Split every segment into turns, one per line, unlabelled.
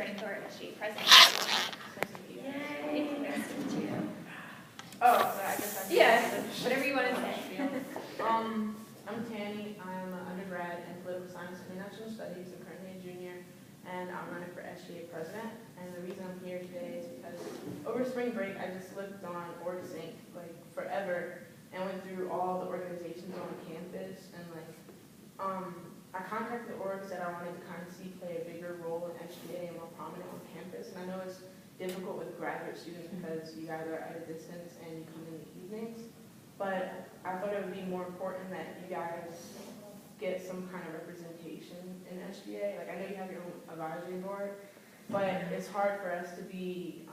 running for SGA president.
Yay! Nice to meet you.
Oh, so I guess I
Whatever you want to say.
I'm Tanny. I'm an undergrad in political science and international studies. I'm currently a junior, and I'm running for SGA president. And the reason I'm here today is because over spring break, I just looked on OrgSync like forever and went through all the organizations on campus, and I contacted the orgs that I wanted to kind of see play a bigger role in SGA and more prominent on campus. And I know it's difficult with graduate students because you guys are at a distance and you come in the evenings. But I thought it would be more important that you guys get some kind of representation in SGA. Like, I know you have your own advisory board, but it's hard for us to be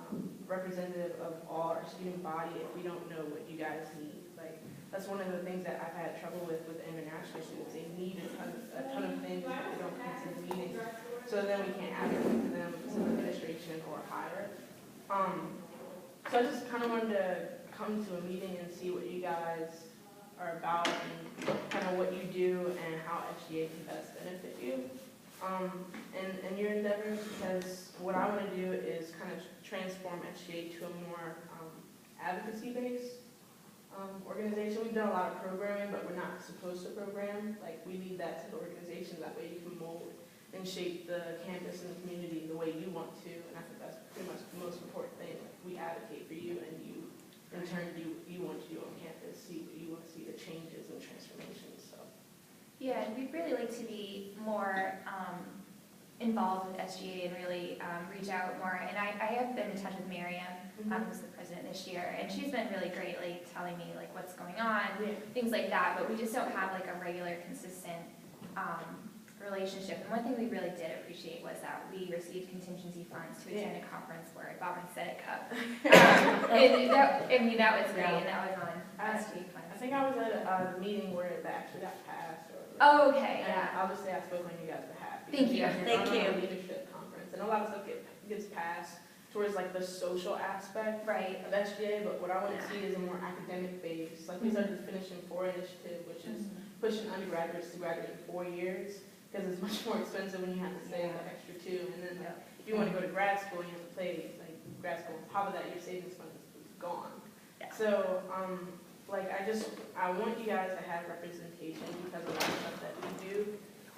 representative of all our student body if we don't know what you guys need. Like, that's one of the things that I've had trouble with international students. They need a ton of things, but they don't come to the meetings. So then we can't advocate to them as an administration or higher. So I just kind of wanted to come to a meeting and see what you guys are about and kind of what you do and how SGA can best benefit you in your endeavors, because what I want to do is kind of transform SGA to a more advocacy-based organization. We've done a lot of programming, but we're not supposed to program. Like, we leave that to the organization. That way you can mold and shape the campus and the community the way you want to. And I think that's pretty much the most important thing. Like, we advocate for you, and you, in turn, you want to do on campus, see what you want to see, the changes and transformations. So.
Yeah, and we'd really like to be more involved with SGA and really reach out more. And I have been in touch with Miriam, who's the president this year, and she's been really great, like telling me like what's going on, things like that. But we just don't have like a regular, consistent relationship. And one thing we really did appreciate was that we received contingency funds to attend a conference where I bought my Senate cup. And that was great, and that was on SGA funds.
I think I was at a meeting where it actually got passed.
Oh, okay, yeah.
I'll just say I spoke on you guys' behalf.
Thank you.
Thank you.
Leadership conference, and a lot of stuff gets passed towards like the social aspect
Right.
of SGA, but what I want to see is a more academic base. Like, we started the Finishing 4 initiative, which is pushing undergraduates to graduate in 4 years, because it's much more expensive when you have to stay an extra 2. And then if you want to go to grad school, you have to pay like grad school. On top of that, your savings fund is gone.
Yeah.
So, I want you guys to have representation, because a lot of stuff that we do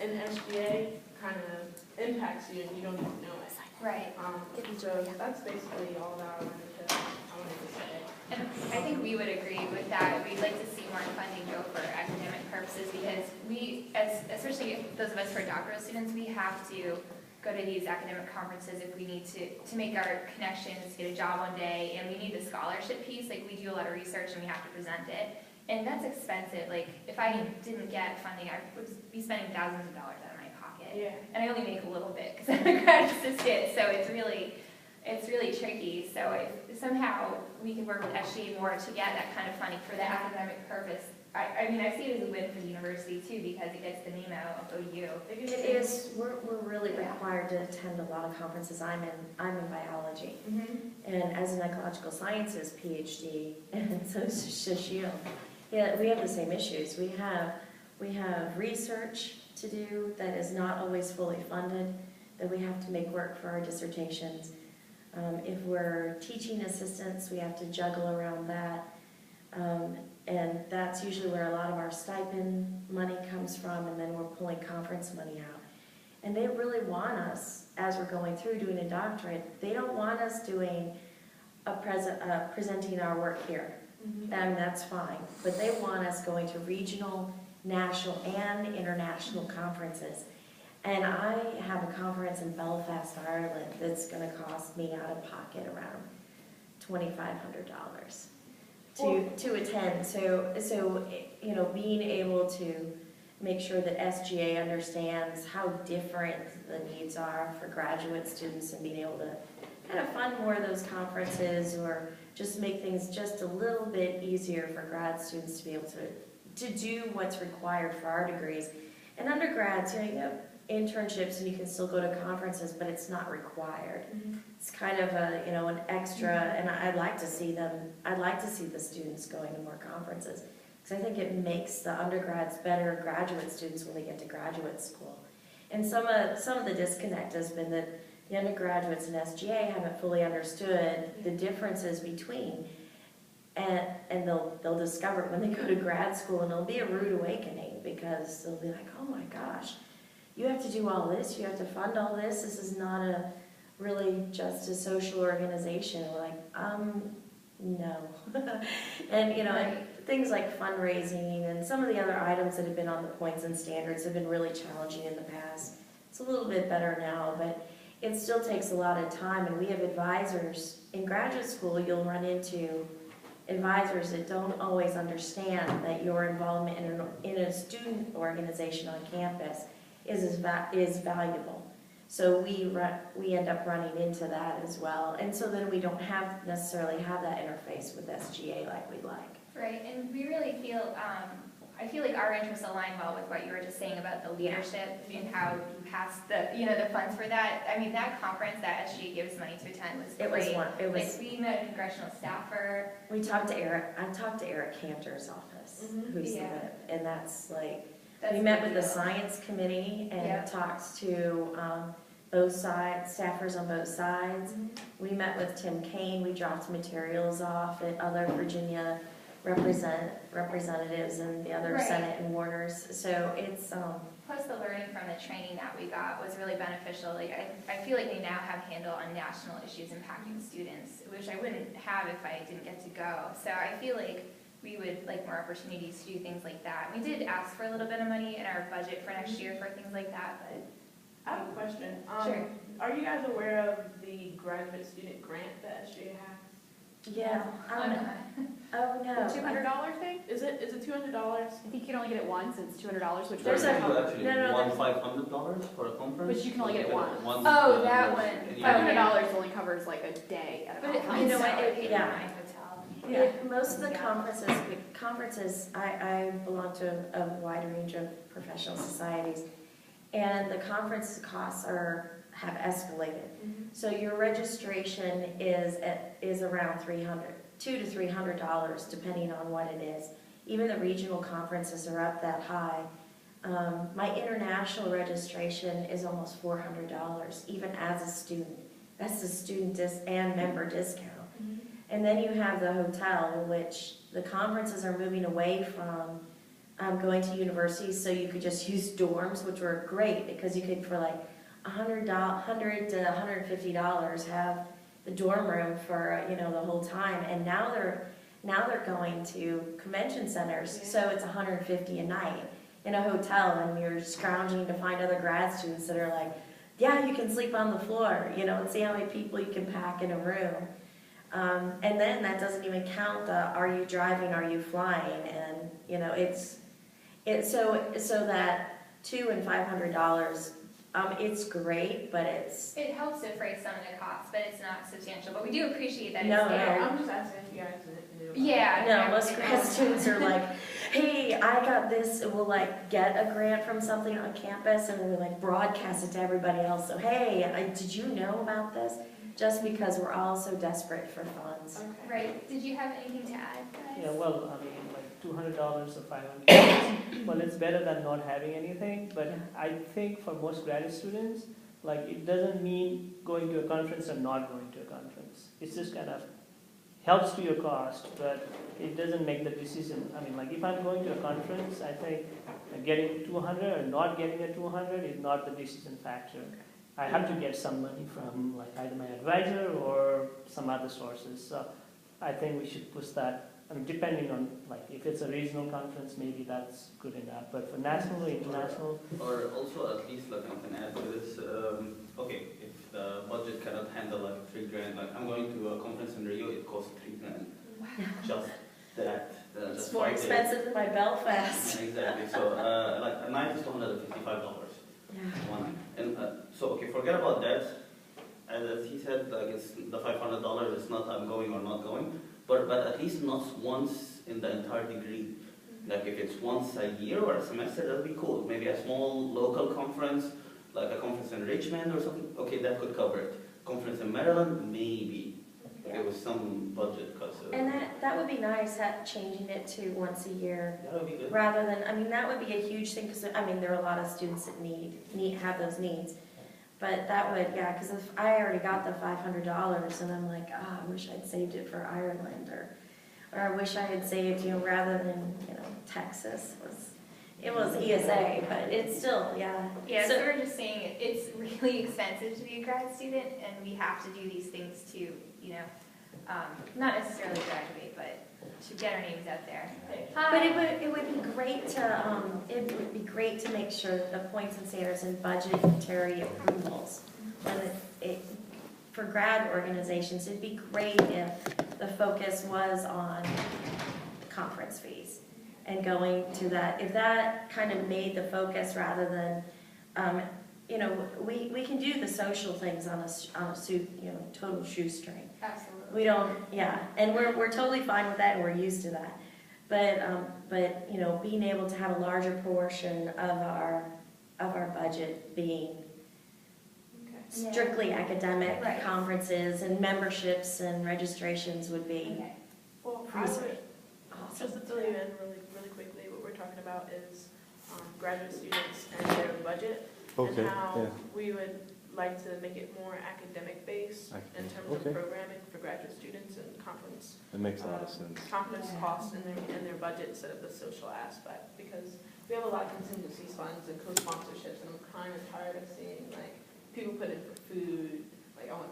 in SGA kind of impacts you and you don't even know it.
Right.
So that's basically all that I wanted to say.
And I think we would agree with that. We'd like to see more funding go for academic purposes, because we, especially those of us who are doctoral students, we have to go to these academic conferences if we need to make our connections, get a job one day, and we need the scholarship piece. Like, we do a lot of research and we have to present it, and that's expensive. Like, if I didn't get funding, I would be spending thousands of dollars out of my pocket.
Yeah.
And I only make a little bit because I'm a grad assistant, so it's really tricky. So if somehow we can work with SGA more to get that kind of funding for the academic purpose, I mean, I see it as a win for the university too, because it gets the name out of OU.
It is. We're really required to attend a lot of conferences. I'm in biology, and as an ecological sciences PhD, and so is Shashil. Yeah, we have the same issues. We have research to do that is not always fully funded, that we have to make work for our dissertations. If we're teaching assistants, we have to juggle around that. And that's usually where a lot of our stipend money comes from, and then we're pulling conference money out. And they really want us, as we're going through doing a doctorate, they don't want us doing presenting our work here. And that's fine. But they want us going to regional, national, and international conferences. And I have a conference in Belfast, Ireland, that's going to cost me out of pocket around $2,500 to attend. So you know, being able to make sure that SGA understands how different the needs are for graduate students, and being able to kind of fund more of those conferences, or just make things just a little bit easier for grad students to be able to do what's required for our degrees. And undergrads, you have internships and you can still go to conferences, but it's not required. It's kind of a, an extra, and I'd like to see the students going to more conferences, because I think it makes the undergrads better graduate students when they get to graduate school. And some of the disconnect has been that the undergraduates in SGA haven't fully understood the differences between. And they'll discover it when they go to grad school, and it'll be a rude awakening, because they'll be like, oh my gosh, you have to do all this, you have to fund all this, this is not really just a social organization. We're like, no. And, you know, and things like fundraising and some of the other items that have been on the points and standards have been really challenging in the past. It's a little bit better now, but it still takes a lot of time, and we have advisors. In graduate school, you'll run into advisors that don't always understand that your involvement in a student organization on campus is valuable. So we end up running into that as well, and so then we don't necessarily have that interface with SGA like we'd like.
Right, and we really feel, I feel like our interests align well with what you were just saying about the leadership and how you pass the funds for that. I mean, that conference that SGA gives money to attend was great. Like, we met a congressional staffer.
We talked to Eric. I talked to Eric Cantor's office, who's the whip, and that's like. We met with the science committee and talked to both sides, staffers on both sides. We met with Tim Kaine. We dropped materials off at other Virginia representatives and the other Senate and Warners. So it's
plus the learning from the training that we got was really beneficial. Like I feel like we now have a handle on national issues impacting students, which I wouldn't have if I didn't get to go. So I feel like we would like more opportunities to do things like that. We did ask for a little bit of money in our budget for next year for things like that, but
I have a question.
Sure.
Are you guys aware of the graduate student grant that SGA has?
yeah. Oh no.
The $200 thing?
Is it $200?
I think you can only get it once. It's $200, which
There's
works
a-
out.
Actually,
no,
won $500 for a conference.
But you can only get it once.
Oh, that one.
$500 only covers like a day at a
but
conference.
you know what? It
Yeah.
paid for my hotel.
Most of the conferences, I belong to a wide range of professional societies, and the conference costs have escalated. So your registration is around $200 to $300, depending on what it is. Even the regional conferences are up that high. My international registration is almost $400, even as a student. That's the student and member discount. And then you have the hotel, which the conferences are moving away from going to universities, so you could just use dorms, which were great because you could, for like $100 to $150, have the dorm room for the whole time. And now they're going to convention centers, so it's $150 a night in a hotel, and you're scrounging to find other grad students that are like, yeah, you can sleep on the floor, and see how many people you can pack in a room. And then that doesn't even count the are you driving, are you flying, and it's so that $200 and $500, it's great, but
It helps defray some of the costs, but it's not substantial. But we do appreciate that
No,
it's there.
I'm just asking if you guys knew.
Yeah.
no, most grad students are like, hey, I got this, and we'll like get a grant from something on campus, and we'll like broadcast it to everybody else. So hey, did you know about this? Just because we're all so desperate for funds.
Okay.
Right. Did you have anything to add, guys?
Yeah, well, I mean, like $200 or $500, well, it's better than not having anything, but I think for most graduate students, like, it doesn't mean going to a conference or not going to a conference. It's just kind of helps to your cost, but it doesn't make the decision. I mean, like, if I'm going to a conference, I think getting 200 or not getting a 200 is not the decision factor. I have to get some money from like either my advisor or some other sources. So I think we should push that. I mean, depending on like if it's a regional conference, maybe that's good enough. But for national or international,
Or also at least like I can add to this. Okay, if the budget cannot handle like $3,000, like I'm going to a conference in Rio, it costs $3,000.
Wow.
Just that.
It's
just
more
5 days.
expensive than my Belfast.
Exactly. So like a night is $255.
Yeah.
One night. And so okay, forget about that. As he said, like it's the $500. It's not I'm going or not going, but at least not once in the entire degree. Like if it's once a year or a semester, that'd be cool. Maybe a small local conference, like a conference in Richmond or something. Okay, that could cover it. Conference in Maryland, maybe. There was some budget cuts.
And that would be nice, changing it to once a year.
That would be good.
Rather than, I mean, that would be a huge thing, because, I mean, there are a lot of students that have those needs. But that would, yeah, because if I already got the $500 and I'm like, I wish I'd saved it for Ireland, or I wish I had saved, rather than, Texas it was ESA, but it's still, yeah.
Yeah, so we're just saying it's really expensive to be a grad student, and we have to do these things to, not necessarily graduate, but to get our names out there.
But it would be great to make sure that the points and standards and budgetary approvals, and for grad organizations, it'd be great if the focus was on conference fees and going to that. If that kind of made the focus rather than, we can do the social things on a total shoestring.
Absolutely.
We don't, and we're totally fine with that, and we're used to that. But being able to have a larger portion of our budget being strictly academic
Right.
conferences and memberships and registrations would be
Okay.
Well, I
pretty
would,
awesome.
just to fill you in really quickly, what we're talking about is graduate students and their budget.
Okay,
And how
yeah.
we would like to make it more academic based in terms of
Okay.
programming for graduate students and conference.
It makes a lot of sense.
Conference
Yeah.
costs in their budget instead of the social aspect, because we have a lot of contingency funds and co-sponsorships, and I'm kind of tired of seeing like people put in for food, like I want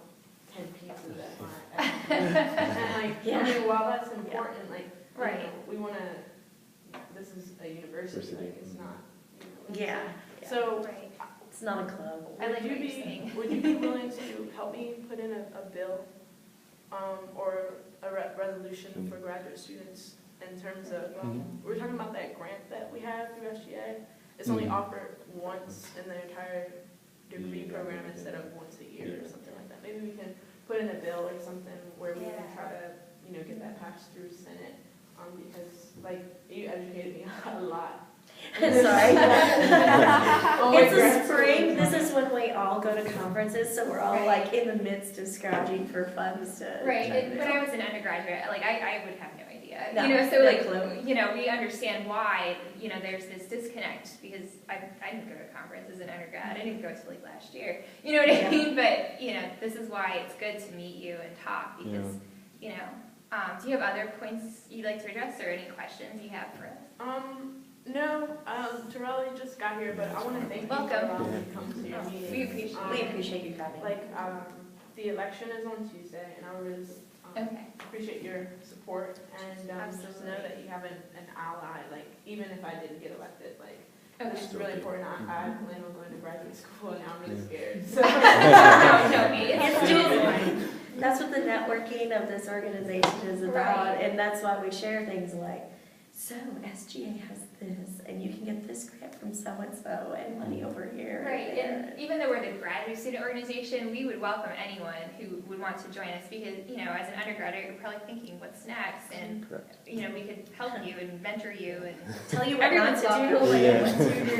10 pizzas at my, and like, I mean, while that's important, like,
Right.
we want to, this is a university, like, it's not,
Yeah,
So,
Right.
it's not a club.
I like
would
what
you
you're saying.
would you be willing to help me put in a bill, or a resolution for graduate students in terms of, we're talking about that grant that we have through SGA. It's only
Mhm.
offered once in the entire degree
Yeah.
program instead of once a year or
Yeah.
something like that. Maybe we can put in a bill or something where we can
Yeah.
try to, get that passed through Senate, because like, you educated me a lot.
Sorry.
Oh my
It's the
God.
spring, this is when we all go to conferences, so we're all
Right.
like in the midst of scrounging for funds to.
Right, and when I was an undergraduate, like, I would have no idea,
No,
so
no
like,
clue.
we understand why, there's this disconnect, because I didn't go to a conference as an undergrad, I didn't go to like last year, you know what I
Yeah.
mean, but, this is why it's good to meet you and talk, because, do you have other points you'd like to address, or any questions you have for us?
No, Terrell just got here, but I want to thank you for
Welcome.
allowing me to come to your meeting.
We appreciate
We appreciate you coming.
Like, the election is on Tuesday, and I really
Okay.
appreciate your support, and just
Absolutely.
know that you have an ally, like, even if I didn't get elected, like,
Okay.
this is really important. I plan on going to graduate school, and now I'm really scared, so.
No, it's
It's
doable.
doable. That's what the networking of this organization is about,
Right.
and that's why we share things like, so SGA has this, and you can get this grant from so-and-so, and money over here.
Right, and even though we're the graduate student organization, we would welcome anyone who would want to join us, because, as an undergraduate, you're probably thinking, what's next? And,
Correct.
we could help you and mentor you and
Tell you what not
Everyone's
to do,
welcome.
and what to do.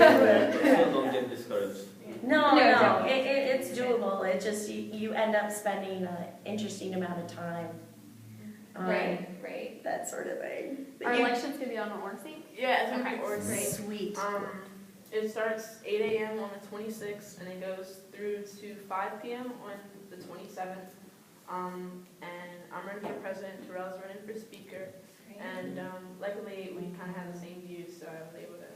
So don't get discouraged.
No,
No,
no,
don't.
it's doable, it just, you end up spending an interesting amount of time on
right.
that sort of thing. But
Our
you-
elections could be on Orsi?
Yeah, it's gonna
Okay,
be ordered.
Sweet.
It starts 8 a.m. on the 26th, and it goes through to 5 p.m. on the 27th. And I'm running for president, Terrell's running for speaker, and luckily we kind of have the same views, so I was able to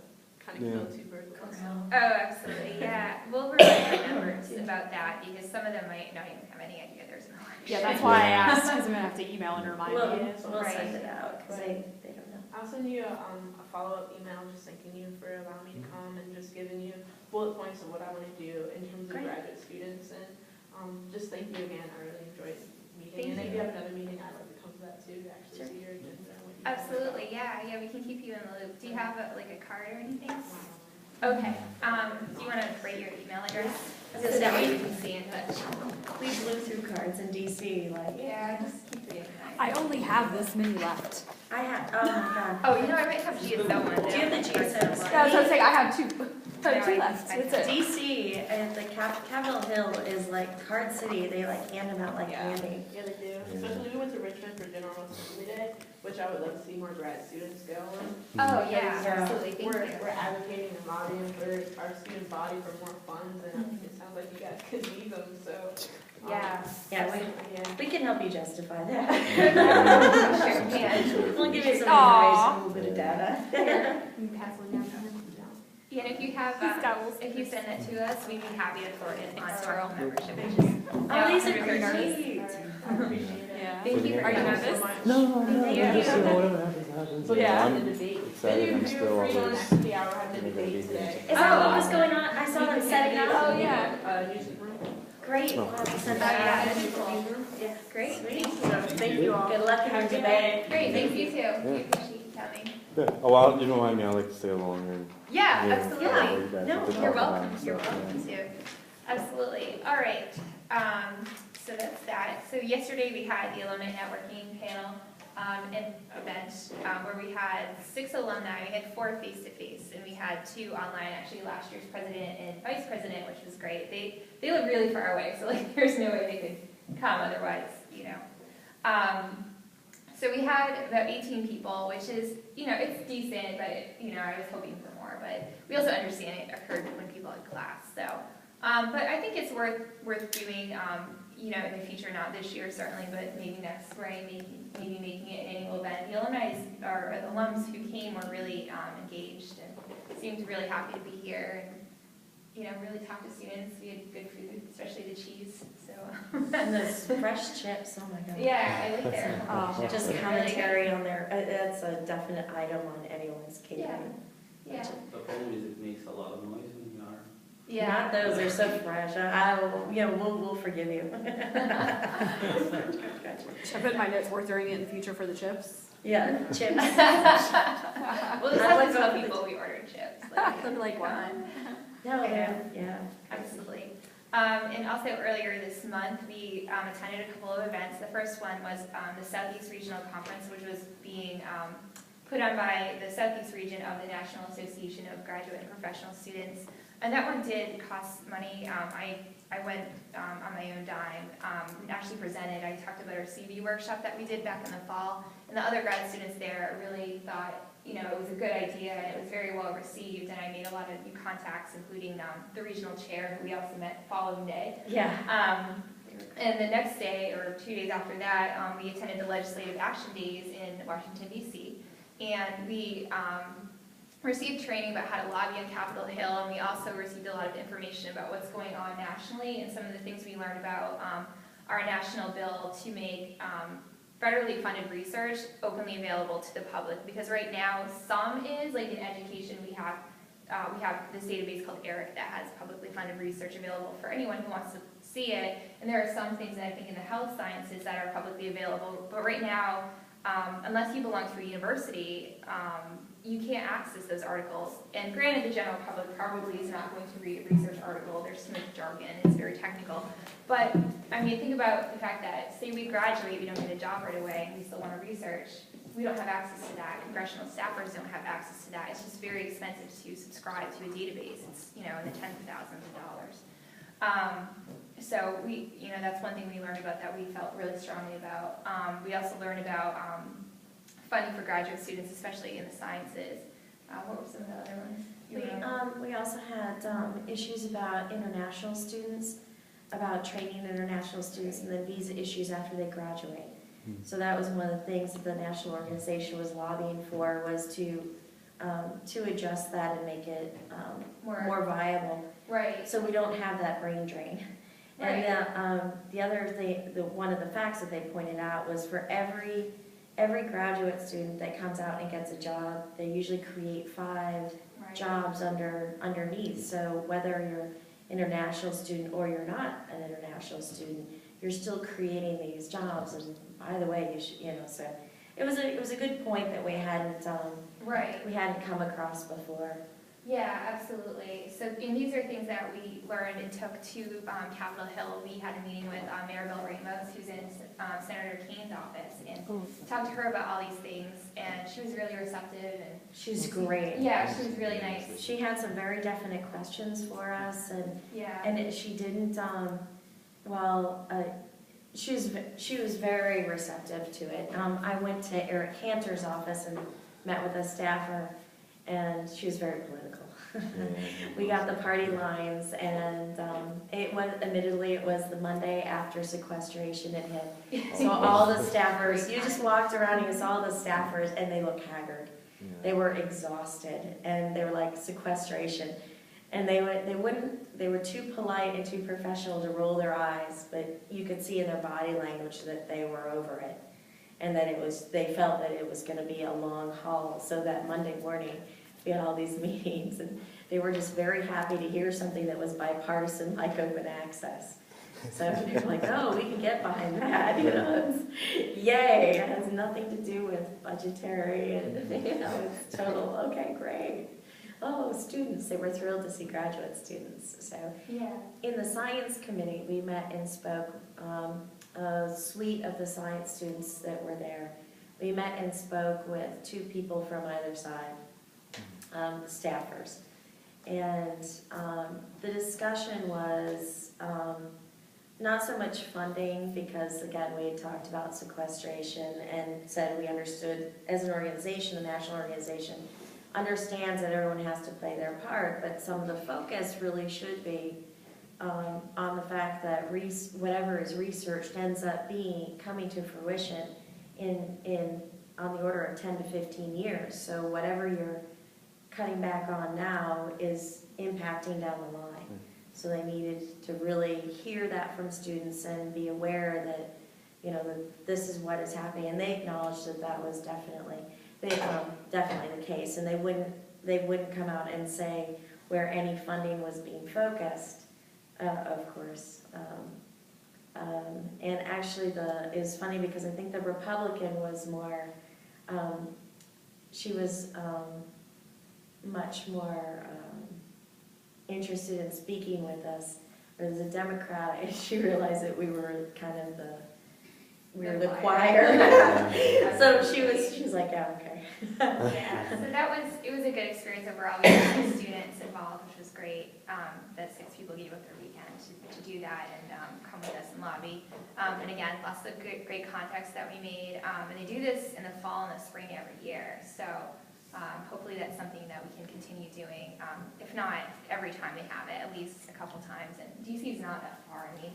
kind of kill two birds with one stone.
Oh, absolutely, yeah. We'll provide the numbers about that, because some of them might not even have any idea there's an election.
Yeah, that's why I asked, because I'm gonna have to email and remind
We'll,
me.
we'll send
Right.
it out, because they don't know.
I'll send you a follow-up email just thanking you for allowing me to come and just giving you bullet points of what I want to do in terms of
Great.
graduate students. And just thank you again. I really enjoyed meeting.
Thank
And if
you.
you have another meeting, I'd like to come to that too, to actually
Sure.
see your agenda. and what you
Absolutely, yeah, we can keep you in the loop. Do you have like a card or anything? Okay, do you want to write your email address? So that way we can stay in touch.
Please blew through cards in DC, like,
Yeah, just keep it.
I only have this many left.
I had, oh my god.
Oh, I might have GSO one.
Do you have the GSO one?
Yeah, I was gonna say, I have two. Oh, two left. That's it.
DC and the Capitol Hill is like Card City. They like hand them out like
Yeah.
candy.
Yeah, they do. Especially we went to Richmond for General Assembly Day, which I would like to see more grad students go.
Oh, yeah,
Yeah.
absolutely, thank
We're
you.
advocating and lobbying for our student body for more funds, and it sounds like you guys could need them, so.
Yeah.
Yeah,
yeah.
we can help you justify that.
Sure can.
We'll give you some
Aw.
information, a little bit of data.
You pass one down to him?
Yeah, and if you have,
He's got little
if you send that to us, we'd be happy to forward it on to our
External.
membership. It's just,
Oh, these are
very nervous.
great.
I appreciate it.
Yeah.
Thank you for
Are you
coming.
nervous?
No,
Thank you.
just whatever happens, happens.
So yeah,
I'm
the debate.
excited, I'm still
Free on
always
happy hour, have the
gonna go be
debate today.
Is that what was going on? I saw them setting up.
Oh, yeah.
Newsroom.
Great.
Oh.
We'll have to send
Oh,
that
yeah,
out.
that'd be cool. Yeah, great.
Sweet.
Thank you all.
Good luck in your
Have a good
debate.
Great, thank you too. We appreciate you coming.
Yeah. Oh, well, you don't mind me, I like to stay along and.
Yeah,
hear
absolutely.
what you guys
No,
have to
You're
talk about
welcome,
and
you're
stuff,
welcome to. Absolutely. All right. So that's that. So yesterday we had the alumni networking panel and event where we had 6 alumni. We had 4 face-to-face and we had 2 online, actually last year's president and vice president, which was great. They live really far away, so like there's no way they could come otherwise, you know. So we had about 18 people, which is, you know, it's decent, but, you know, I was hoping for more. But we also understand it occurred when people had class. So, but I think it's worth doing, you know, in the future, not this year certainly, but maybe next spring, maybe making it an annual event. The alumni or the alums who came were really engaged and seemed really happy to be here. And, you know, really talk to students. We had good food, especially the cheese. So.
And those fresh chips, oh my God.
Yeah, I like their.
Oh,
Just
Really
commentary on their, that's a definite item on anyone's catering.
Yeah.
The problem is it makes a lot of noise in our.
Yeah.
Not those, they're so fresh. I will, you know, we'll forgive you.
Should I put in my notes, we're throwing it in the future for the chips?
Yeah, chips.
We'll just have to tell people we ordered chips.
That'd be like one.
No, yeah.
Absolutely. And also earlier this month, we attended a couple of events. The first one was the Southeast Regional Conference, which was being put on by the Southeast region of the National Association of Graduate and Professional Students. And that one did cost money. I went on my own dime and actually presented. I talked about our CV workshop that we did back in the fall. And the other grad students there really thought, you know, it was a good idea and it was very well received. And I made a lot of new contacts, including the regional chair, who we also met the following day.
Yeah.
And the next day, or 2 days after that, we attended the Legislative Action Days in Washington, D.C. And we received training about how to lobby on Capitol Hill, and we also received a lot of information about what's going on nationally, and some of the things we learned about our national bill to make federally funded research openly available to the public. Because right now, some is, like in education, we have this database called ERIC that has publicly funded research available for anyone who wants to see it, and there are some things that I think in the health sciences that are publicly available, but right now, unless you belong to a university, you can't access those articles. And granted, the general public probably is not going to read a research article. There's too much jargon. It's very technical. But, I mean, think about the fact that, say we graduate, we don't get a job right away, and we still want to research. We don't have access to that. Congressional staffers don't have access to that. It's just very expensive to subscribe to a database. It's, you know, in the tens of thousands of dollars. So we, you know, that's one thing we learned about that we felt really strongly about. We also learned about funding for graduate students, especially in the sciences. What were some of the other ones?
We also had issues about international students, about training international students, and then visa issues after they graduate. So that was one of the things that the national organization was lobbying for, was to adjust that and make it more viable.
Right.
So we don't have that brain drain.
Right.
And the other thing, one of the facts that they pointed out was for every graduate student that comes out and gets a job, they usually create 5
Right.
jobs underneath. So whether you're an international student or you're not an international student, you're still creating these jobs. And by the way, you should, you know, so it was a good point that we hadn't
Right.
come across before.
Yeah, absolutely. So, and these are things that we learned and took to Capitol Hill. We had a meeting with Maribel Ramos, who's in Senator Kane's office, and talked to her about all these things, and she was really receptive. And
She's great.
yeah, she was really nice.
She had some very definite questions for us, and
Yeah.
she didn't, she was very receptive to it. I went to Eric Cantor's office and met with a staffer, and she was very political. We got the party lines, and admittedly, it was the Monday after sequestration had hit. So all the staffers, you just walked around and you saw the staffers, and they looked haggard. They were exhausted, and they were like, sequestration. And they were too polite and too professional to roll their eyes, but you could see in their body language that they were over it. And that they felt that it was going to be a long haul. So that Monday morning, we had all these meetings, and they were just very happy to hear something that was bipartisan, like open access. So they're like, oh, we can get behind that, yay, it has nothing to do with budgetary, and it's total, okay, great. Oh, students, they were thrilled to see graduate students. So
Yeah.
in the science committee, we met and spoke, a suite of the science students that were there. We met and spoke with 2 people from either side, staffers. And the discussion was not so much funding, because again, we had talked about sequestration and said we understood as an organization, a national organization, understands that everyone has to play their part, but some of the focus really should be on the fact that whatever is researched ends up coming to fruition on the order of 10 to 15 years. So whatever you're cutting back on now is impacting down the line. So they needed to really hear that from students and be aware that, that this is what is happening. And they acknowledged that was definitely the case. And they wouldn't come out and say where any funding was being focused, of course. And actually, it was funny because I think the Republican was more, she was much more interested in speaking with us. Whereas a Democrat, she realized that we were kind of the choir. So she was like, yeah, okay.
Yeah, so it was a good experience overall. We had 6 students involved, which was great. That 6 people gave up their weekend to do that and come with us and lobby. And again, lots of great contacts that we made. And they do this in the fall and the spring every year. So hopefully that's something that we can continue doing. If not every time they have it, at least a couple times. And DC is not that far. I mean,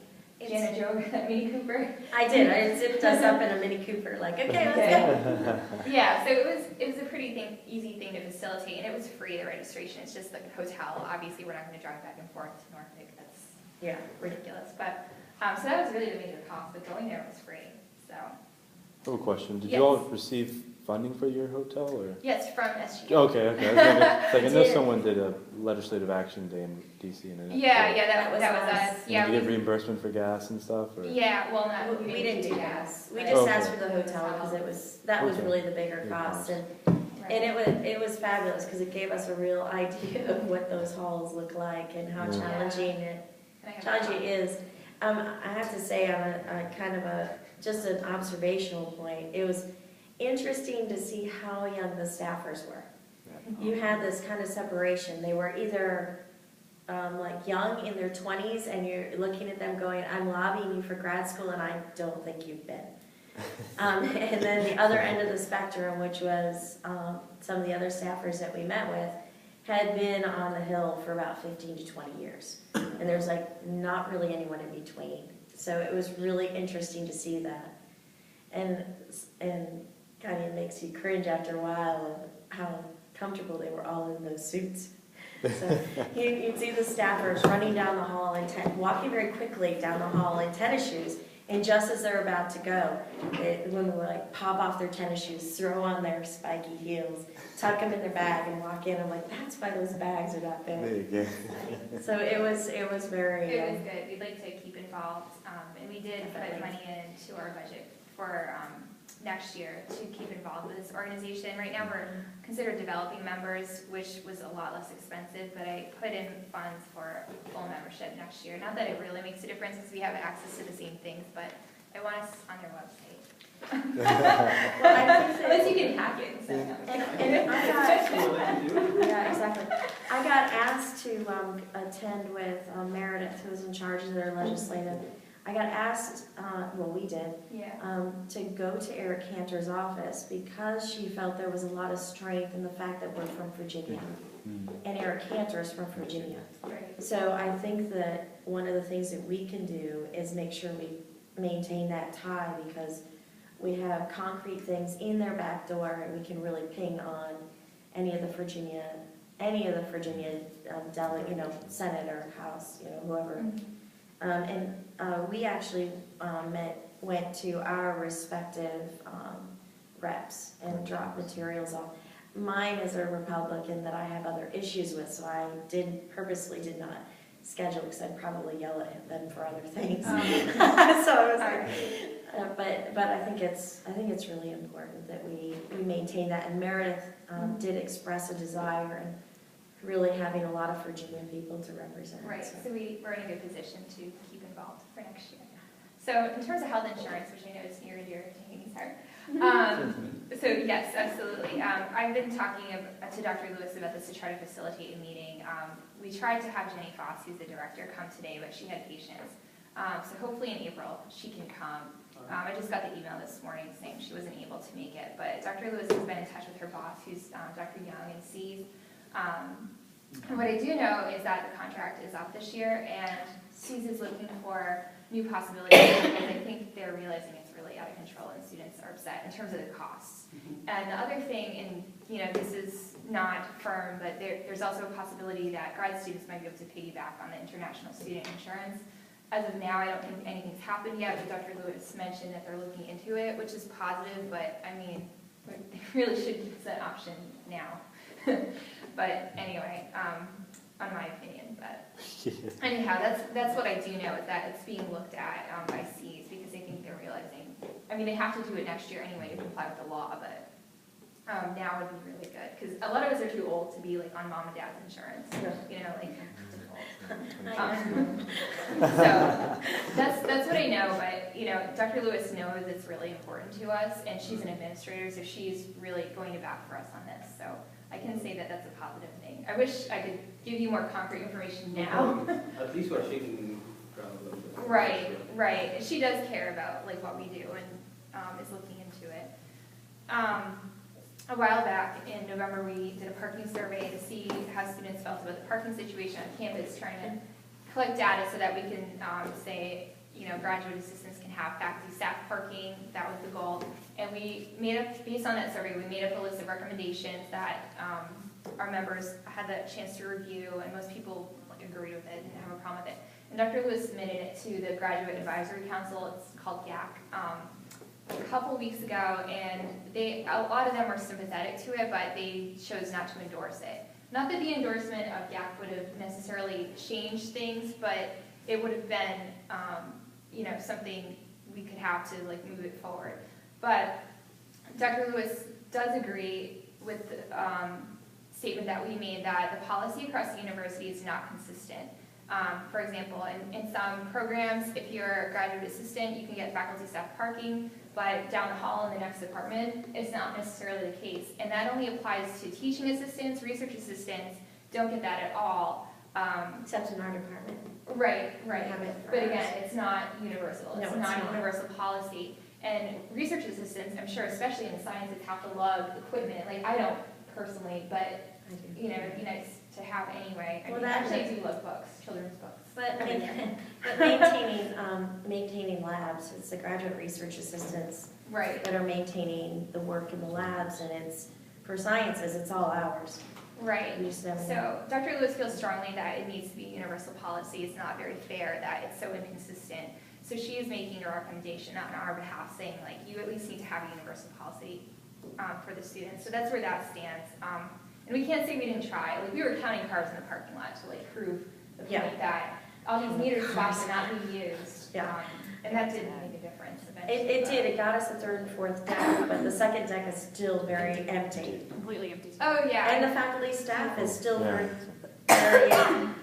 Jana drove that Mini Cooper.
I did. I zipped us up in a Mini Cooper, like, okay, let's go.
Yeah, so it was a pretty easy thing to facilitate, and it was free, the registration. It's just like a hotel. Obviously, we're not going to drive back and forth to Norfolk. That's ridiculous. But so that was really the major cost, but going there was free. So.
I have a question. Did
Yes.
you all receive funding for your hotel, or?
Yes, from SG.
Okay. I know someone did a legislative action day in DC, and
Yeah,
That was
that was
us.
us. Yeah,
Did you get reamburnment for gas and stuff, or?
yeah. Well, not
We didn't do that. We
but-
just
Okay.
asked for the hotel because that was
Okay.
really the bigger
Big
cost.
cost.
And it was fabulous because it gave us a real idea of what those halls look like and how
Yeah.
challenging it is. I have to say, on a kind of just an observational point, it was interesting to see how young the staffers were. You had this kind of separation. They were either like young in their 20s, and you're looking at them going, I'm lobbying you for grad school, and I don't think you've been. And then the other end of the spectrum, which was some of the other staffers that we met with, had been on the Hill for about 15 to 20 years. And there's like not really anyone in between. So it was really interesting to see that. And kind of makes you cringe after a while of how comfortable they were all in those suits. So you'd see the staffers running down the hall and walking very quickly down the hall in tennis shoes. And just as they're about to go, the women would like pop off their tennis shoes, throw on their spiky heels, tuck them in their bag, and walk in. I'm like, that's why those bags are that
There
big.
you go.
So it was very.
It was good. We'd like to keep involved, and we did put money into our budget for next year to keep involved with this organization. Right now, we're considered developing members, which was a lot less expensive, but I put in funds for full membership next year. Not that it really makes a difference because we have access to the same things, but I want us on their website.
Well, I think that,
Unless you can hack it. So.
and I got, yeah, exactly. I got asked to attend with Meredith, who was in charge of their legislative. I got asked, well, we did,
Yeah.
to go to Eric Cantor's office because she felt there was a lot of strength in the fact that we're from Virginia. And Eric Cantor is from Virginia.
Right.
So I think that one of the things that we can do is make sure we maintain that tie, because we have concrete things in their back door, and we can really ping on any of the Virginia Senate or House, whoever. And we actually went to our respective reps and dropped materials off. Mine is a Republican that I have other issues with, so I purposely did not schedule, because I'd probably yell at them for other things. So I was like, but I think it's really important that we maintain that. And Meredith did express a desire and really having a lot of Virginia people to represent.
Right, so we're in a good position to keep involved for next year. So in terms of health insurance, which I know is near and dear to Amy's heart, so yes, absolutely. I've been talking to Dr. Lewis about this to try to facilitate a meeting. We tried to have Jenny Foss, who's the director, come today, but she had patients. So hopefully in April she can come. I just got the email this morning saying she wasn't able to make it, but Dr. Lewis has been in touch with her boss, who's Dr. Young, and sees. And what I do know is that the contract is up this year, and SEAS is looking for new possibilities, because I think they're realizing it's really out of control and students are upset in terms of the costs. And the other thing, and this is not firm, but there's also a possibility that grad students might be able to piggyback on the international student insurance. As of now, I don't think anything's happened yet, but Dr. Lewis mentioned that they're looking into it, which is positive, but I mean, they really should use that option now. But anyway, on my opinion, but anyhow, that's what I do know, is that it's being looked at by SEAS, because I think they're realizing, I mean, they have to do it next year anyway to comply with the law, but now would be really good, because a lot of us are too old to be like on mom and dad's insurance, so that's what I know, but Dr. Lewis knows it's really important to us, and she's an administrator, so she's really going to back for us on this, so I can say that that's a positive thing. I wish I could give you more concrete information now.
At least we're shaking ground a little bit.
Right. She does care about what we do, and is looking into it. A while back in November, we did a parking survey to see how students felt about the parking situation on campus, trying to collect data so that we can say, graduate assistants can have faculty staff parking. That was the goal. And we based on that survey, we made up a list of recommendations that our members had the chance to review, and most people agreed with it, didn't have a problem with it. And Dr. Lewis submitted it to the Graduate Advisory Council. It's called GAC. A couple weeks ago, and a lot of them were sympathetic to it, but they chose not to endorse it. Not that the endorsement of GAC would have necessarily changed things, but it would have been, something we could have to move it forward. But Dr. Lewis does agree with the statement that we made that the policy across the university is not consistent. For example, in some programs, if you're a graduate assistant, you can get faculty staff parking, but down the hall in the next department, it's not necessarily the case. And that only applies to teaching assistants. Research assistants don't get that at all.
Except in our department.
Right. But again,
us.
It's not universal. It's not a universal policy. And research assistants, I'm sure, especially in sciences, have to love equipment. I don't personally, but it'd be nice to have anyway. I do love books, children's books.
But maintaining labs, it's the graduate research assistants that are maintaining the work in the labs, and it's for sciences, it's all ours.
Right.
So
Dr. Lewis feels strongly that it needs to be universal policy. It's not very fair that it's so inconsistent. So she is making a recommendation on our behalf, saying you at least need to have a universal policy for the students. So that's where that stands. And we can't say we didn't try. We were counting cars in the parking lot to prove the point that all these meter spots are not being used. And that didn't make a difference eventually.
It did, it got us the third and fourth deck, but the second deck is still very empty.
Completely empty.
Oh, yeah.
And the faculty staff is still
Yeah.
very
Oh,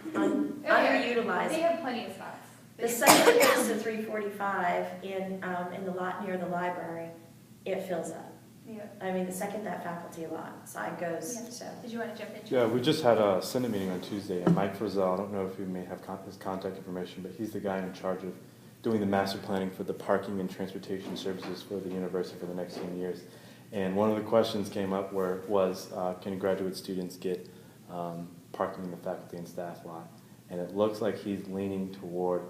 yeah.
underutilized.
They have plenty of spots.
The second it goes to 345 in the lot near the library, it fills up.
Yeah.
I mean, the second that faculty lot side goes,
Yeah.
so.
Did you want to jump into?
Yeah, we just had a Senate meeting on Tuesday, and Mike Frizzell, I don't know if you may have his contact information, but he's the guy in charge of doing the master planning for the parking and transportation services for the university for the next 10 years. And one of the questions came up was, can graduate students get parking in the faculty and staff lot? And it looks like he's leaning toward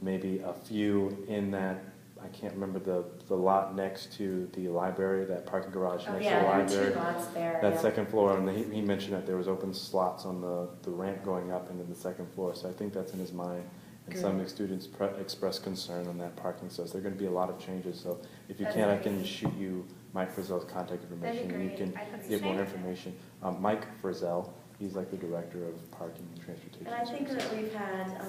maybe a few in that, I can't remember the lot next to the library, that parking garage
Oh,
next to
yeah,
the
there are
library.
2 lots there.
That
yeah.
second floor, and he mentioned that there was open slots on the ramp going up into the second floor, so I think that's in his mind. And
Good.
some students expressed concern on that parking, so there are going to be a lot of changes, so if you
That's
can, I
great.
can shoot you Mike Frizzell's contact information, and you
great.
can
I put
get
his
more
name.
information. Mike Frizzell, he's like the director of parking and transportation.
And I think
services.
that we've had,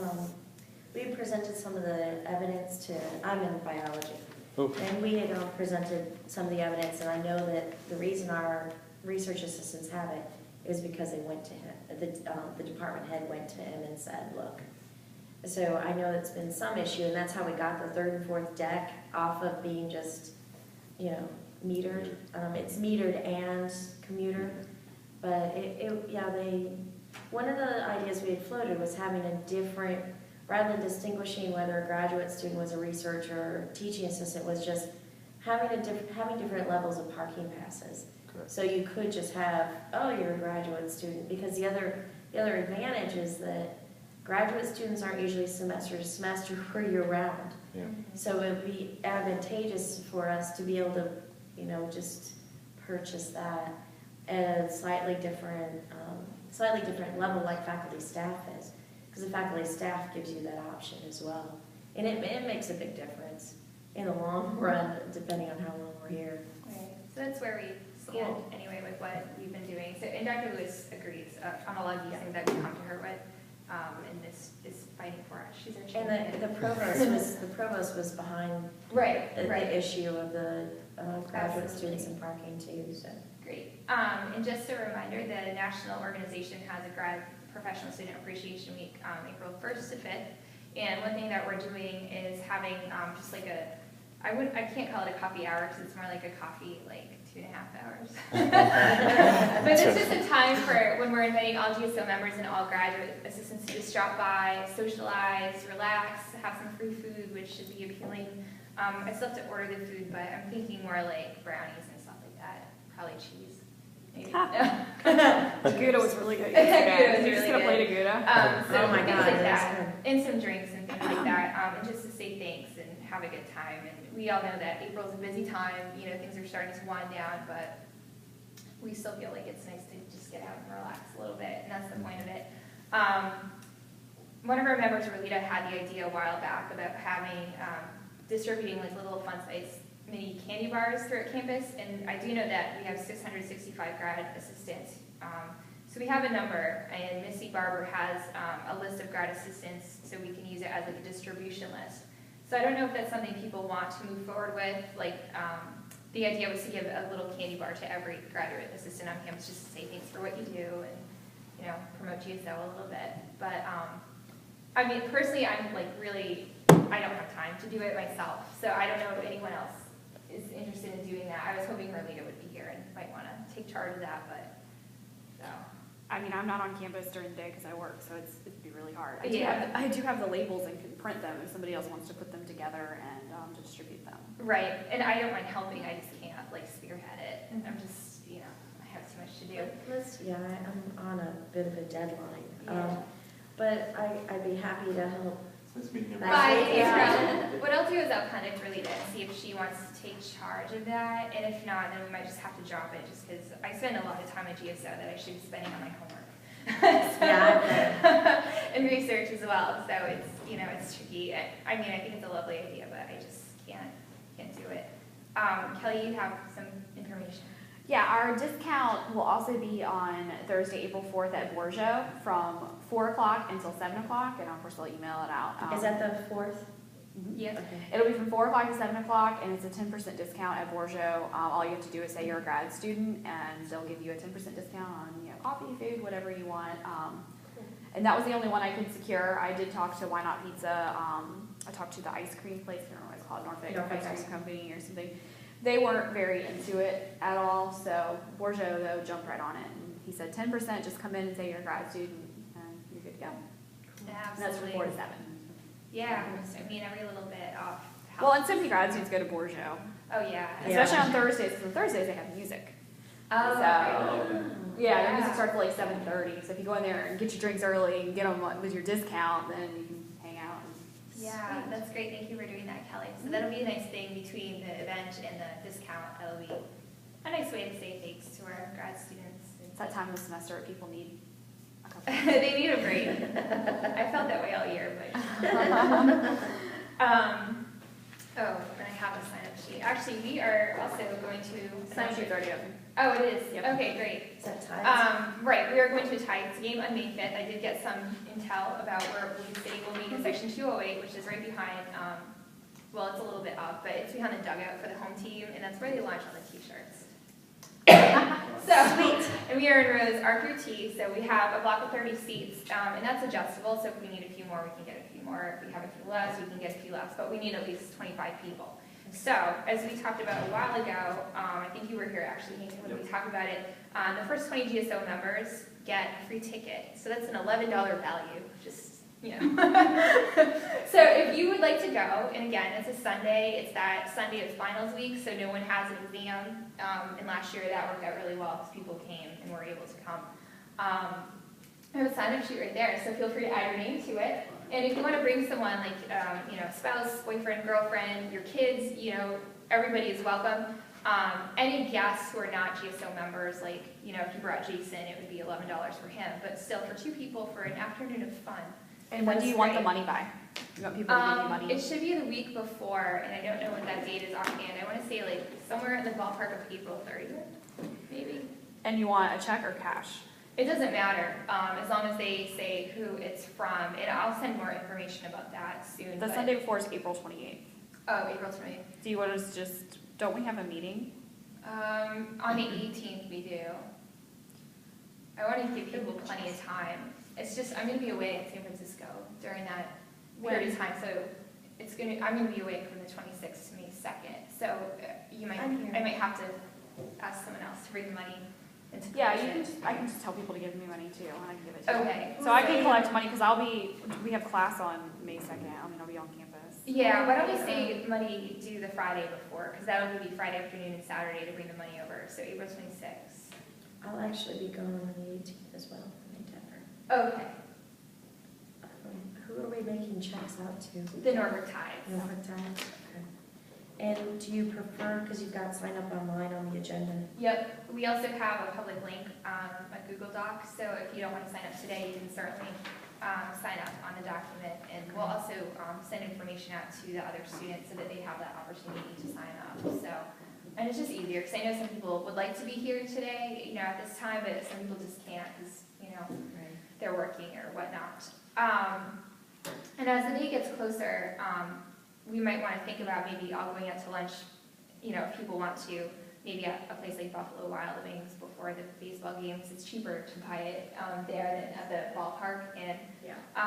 we presented some of the evidence to, I'm in biology.
Oh.
And we had presented some of the evidence, and I know that the reason our research assistants have it is because they went to him, the department head went to him and said, look. So I know it's been some issue, and that's how we got the third and fourth deck off of being just, metered. It's metered and commuter, but one of the ideas we had floated was having a different, rather than distinguishing whether a graduate student was a researcher or teaching assistant, was just having different levels of parking passes.
Correct.
So you could just have, oh, you're a graduate student, because the other advantage is that graduate students aren't usually semester to semester or year-round.
Yeah.
So it would be advantageous for us to be able to, just purchase that at a slightly different level like faculty staff is. Because the faculty staff gives you that option as well. And it makes a big difference in the long run, depending on how long we're here.
Right. So that's where we stand anyway with what we've been doing. So, and Dr. Lewis agrees on a lot of these things that we come to her with. And this is fighting for us. She's our champion.
And the provost was behind
right.
the issue of the graduate
Absolutely.
students in parking too. So.
Great. And just a reminder, the national organization has a grad professional student appreciation week, April 1st to 5th. And one thing that we're doing is having just like I can't call it a coffee hour because it's more like a coffee, like 2.5 hours. But it's just a time for when we're inviting all GSO members and all graduate assistants to just drop by, socialize, relax, have some free food, which should be appealing. I still have to order the food, but I'm thinking more like brownies and stuff like that. Probably cheese. Maybe.
Gouda was really good.
Gouda was
You just
really
gonna play
good.
to Gouda?
So
Oh my
things
God,
like
that's
that,
good.
and some drinks and things like that, and just to say thanks and have a good time. And we all know that April's a busy time. Things are starting to wind down, but we still feel like it's nice to just get out and relax a little bit, and that's the point of it. One of our members, Rolita, had the idea a while back about having distributing like little fun-sized mini candy bars throughout campus, and I do know that we have 665 grad assistants. So we have a number, and Missy Barber has a list of grad assistants, so we can use it as like a distribution list. So I don't know if that's something people want to move forward with. The idea was to give a little candy bar to every graduate assistant on campus, just to say thanks for what you do and promote GSO a little bit. But I mean, personally, I'm I don't have time to do it myself, so I don't know if anyone else is interested in doing that. I was hoping Rolita would be here and might want to take charge of that, but so.
I mean, I'm not on campus during the day because I work, so it'd be really hard.
Yeah.
I do have the labels and can print them if somebody else wants to put them together and to distribute them.
Right, and I don't mind helping, I just can't spearhead it. I'm just, I have too much to do.
I'm on a bit of a deadline.
Yeah.
But I'd be happy to help.
Nice meeting you.
Bye,
Yeah.
April. What I'll do is I'll contact Rolita and see if she wants to take charge of that, and if not, then we might just have to drop it, just because I spend a lot of time at GSO that I should be spending on my homework. And research as well, so it's tricky. I mean, I think it's a lovely idea, but I just can't do it. Kelly, you have some information.
Yeah, our discount will also be on Thursday, April 4th at Borgia from 4 o'clock until 7 o'clock, and of course I'll email it out.
Is that the 4th?
Yeah.
Okay.
It'll be from 4 o'clock to 7 o'clock, and it's a 10% discount at Borjo. All you have to do is say you're a grad student, and they'll give you a 10% discount on coffee, food, whatever you want. And that was the only one I could secure. I did talk to Why Not Pizza. I talked to the ice cream place. I don't know what it's called, Norfolk Ice Cream Company or something. They weren't very into it at all. So Borjo though jumped right on it, and he said 10%. Just come in and say you're a grad student, and you're good to go. And that's from 4 to 7.
Yeah, I mean, every little bit off.
Well, and some grad students go to Borjo,
Oh, yeah.
especially on Thursdays, because on Thursdays they have music.
Oh,
So-
okay.
Yeah, their music starts at like 7:30. So if you go in there and get your drinks early and get them with your discount, then you can hang out.
Yeah, that's great. Thank you for doing that, Kelly. So that'll be a nice thing between the event and the discount. That'll be a nice way to say thanks to our grad students.
It's that time of the semester where people need a couple.
They need a break. I felt that way all year, but. Oh, and I have a sign-up sheet. Actually, we are also going to.
Sign sheet's already open.
Oh, it is?
Yep.
Okay, great.
Is that tied?
Right, we are going to a Tides game on May 5th. I did get some intel about where Blue City will be in section 208, which is right behind, well, it's a little bit up, but it's behind the dugout for the home team, and that's where they launch all the t-shirts. So, and we are in rows R through T, so we have a block of 30 seats, and that's adjustable, so if we need a few more, we can get a few more. If we have a few less, we can get a few less, but we need at least 25 people. So, as we talked about a while ago, I think you were here actually, Nathan, when we talked about it, the first 20 GSO members get a free ticket. So that's an $11 value, just, So if you would like to go, and again, it's a Sunday, it's that Sunday of finals week, so no one has an exam. And last year that worked out really well because people came and were able to come. I have a sign-up sheet right there, so feel free to add your name to it. And if you want to bring someone like, spouse, boyfriend, girlfriend, your kids, everybody is welcome. Any guests who are not GSO members, like, if you brought Jason, it would be $11 for him. But still, for 2 people, for an afternoon of fun.
And when do you want the money by? You want people to give you money?
It should be the week before, and I don't know when that date is offhand. I want to say like somewhere in the ballpark of April 30th, maybe.
And you want a check or cash?
It doesn't matter, as long as they say who it's from, and I'll send more information about that soon.
The Sunday before is April 28th.
Oh, April 28th.
Do you want us don't we have a meeting?
On the 18th we do. I want to give people plenty of time. It's just, I'm going to be away in San Francisco during that period of time, so I'm going to be away from the 26th to May 2nd. So I might have to ask someone else to bring the money.
Yeah, I can just tell people to give me money too, and I can give it to you.
Okay.
So I can collect money because we have class on May 2nd. I'll be on campus.
Yeah, why don't we say money due the Friday before, because that'll give you Friday afternoon and Saturday to bring the money over, so April 26th.
I'll actually be gone on the 18th as well, in Denver.
Okay,
Who are we making checks out to?
the Norfolk Tides.
Norfolk Tides. Okay. And do you prefer, because you've got sign up online on the agenda?
Yep, we also have a public link, a Google Doc, so if you don't want to sign up today, you can certainly sign up on the document, and we'll also send information out to the other students so that they have that opportunity to sign up. So, and it's just easier, because I know some people would like to be here today, at this time, but some people just can't because, they're working or whatnot. And as the day gets closer, we might want to think about maybe all going out to lunch, if people want to, maybe at a place like Buffalo Wild Wings before the baseball games. It's cheaper to buy it there than at the ballpark. And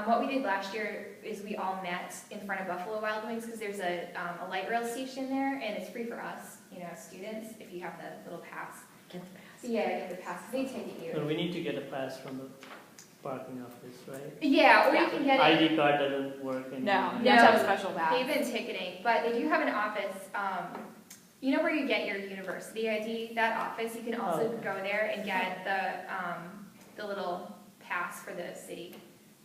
what we did last year is we all met in front of Buffalo Wild Wings because there's a light rail station there, and it's free for us, students, if you have the little pass.
Get the pass.
Yeah, get the pass. They take you.
So we need to get a pass from the parking office, right?
Yeah, or you can get it.
ID card doesn't work anymore.
No, you have to have a special badge.
They've been ticketing, but they do have an office, where you get your university ID, that office, you can also go there and get the little pass for the city,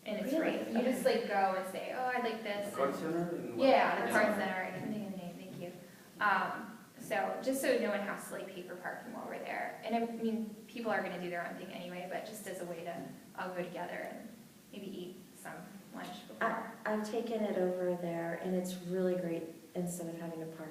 and it's free.
Really?
You just go and say, oh, I'd like this.
Card center?
Yeah, the card center, I couldn't think of the name, thank you. So, just so no one has to pay for parking while we're there. And I mean, people are gonna do their own thing anyway, but just as a way to all go together and maybe eat some lunch before.
I've taken it over there, and it's really great instead of having to park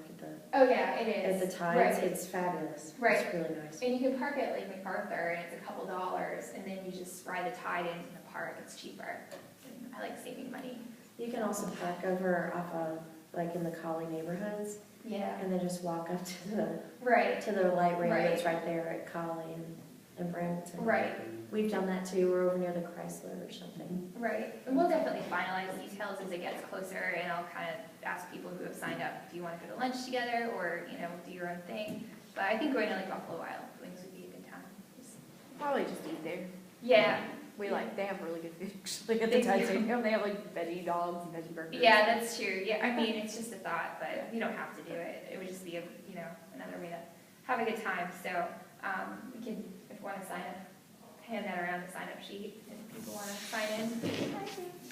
Oh yeah, it
at
is.
the Tides.
Right.
It's fabulous.
Right.
It's really nice.
And you can park at MacArthur, and it's a couple dollars, and then you just ride the Tide into the park. It's cheaper. And I like saving money.
You can also park over off of like in the Collie neighborhoods,
Yeah,
and they just walk up to
right,
the light rail
Right.
that's right there at Collie and Brampton.
right,
We've done that too. We're over near the Chrysler or something.
right. And we'll definitely finalize details as it gets closer, and I'll kind of ask people who have signed up, do you want to go to lunch together, or, do your own thing? But I think going to like Buffalo Wild Wings would be a good time.
Probably just eat there.
Yeah,
They have really good food actually at
They
the Tide
do.
Stadium. They have like veggie dogs and veggie burgers.
yeah, that's true. Yeah, I mean, it's just a thought, but you don't have to do it. It would just be another way to have a good time. So, we can, if you want to sign up, hand that around the sign-up sheet if people want to sign in.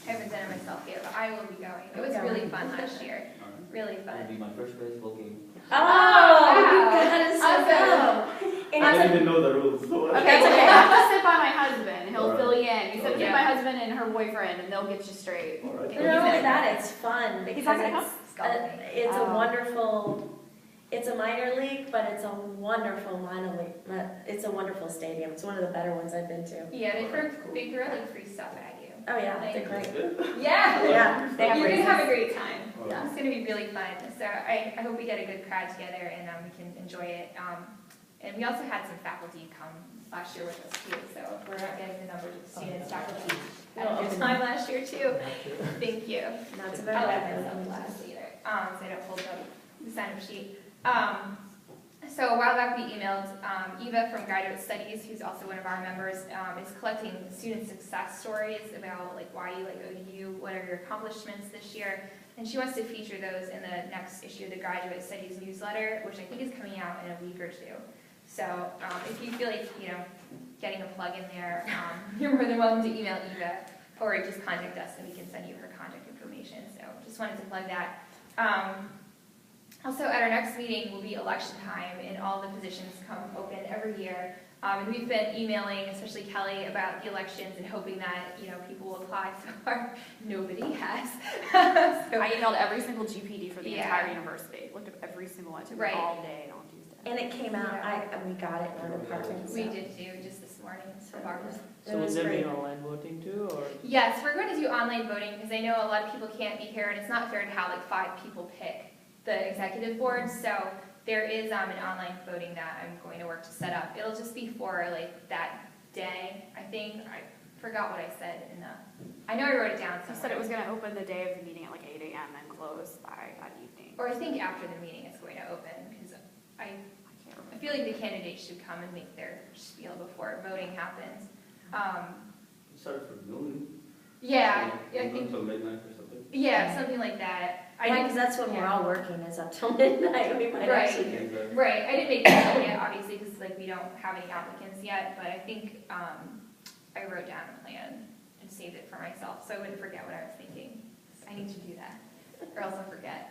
I haven't done it myself yet, but I will be going. It was really fun last year. Really
That'll
fun.
be my first baseball game.
Oh,
wow.
you gotta go. And
I
it's
didn't know the rules. So
Okay, so you have to sit by my husband. He'll
Alright.
fill you in. You sit
Yeah.
with my husband and her boyfriend, and they'll get you straight.
All right.
not only that, it's fun
He's
because
not gonna
it's a
Oh.
wonderful, it's a minor league, but it's a wonderful minor league. It's a wonderful stadium. It's one of the better ones I've been to.
Yeah, they throw like free stuff at you.
Oh yeah, they're great.
Yeah.
Yeah, they have
You're gonna
races.
have a great time.
All right.
It's gonna be really fun. So I hope we get a good crowd together and we can enjoy it. And we also had some faculty come last year with us too. So we're not getting the numbers of students, faculty had a good time last year too. Thank you.
Not to
I'll
bad.
let myself last later, so I don't hold up the sign-up sheet. So a while back we emailed Eva from Graduate Studies, who's also one of our members, is collecting student success stories about like why you like ODU, what are your accomplishments this year, and she wants to feature those in the next issue of the Graduate Studies newsletter, which I think is coming out in a week or two. So if you feel like getting a plug in there, you're more than welcome to email Eva or just contact us and we can send you her contact information. So just wanted to plug that. Also, at our next meeting will be election time, and all the positions come open every year. And we've been emailing, especially Kelly, about the elections and hoping that people will apply. So far, nobody has.
I emailed every single GPD for the
Yeah.
entire university. Looked up every single one. It took me
Right.
all day on Tuesday.
And it came out. We got it in our department.
We
so-
did too, just this morning.
So
from ours.
it
So will
was
there be
great.
online voting too, or?
Yes, we're going to do online voting because I know a lot of people can't be here, and it's not fair to have like 5 people pick the executive board. So there is an online voting that I'm going to work to set up. It'll just be for like that day. I think I forgot what I said in the. I know I wrote it down
You
somewhere.
said it was going to open the day of the meeting at like 8 a.m. and close by that evening.
Or I think after the meeting it's going to open because
I can't remember.
I feel like the candidates should come and make their spiel before voting happens.
It started from noon.
Yeah,
So,
I think.
until midnight or something.
Yeah, something like that.
Yeah, because that's when we're all working, is up till midnight. We might
Right.
actually.
Exactly.
Right, I didn't make that up yet, obviously, because like we don't have any applicants yet, but I think I wrote down a plan and saved it for myself, so I wouldn't forget what I was thinking. I need to do that, or else I'll forget.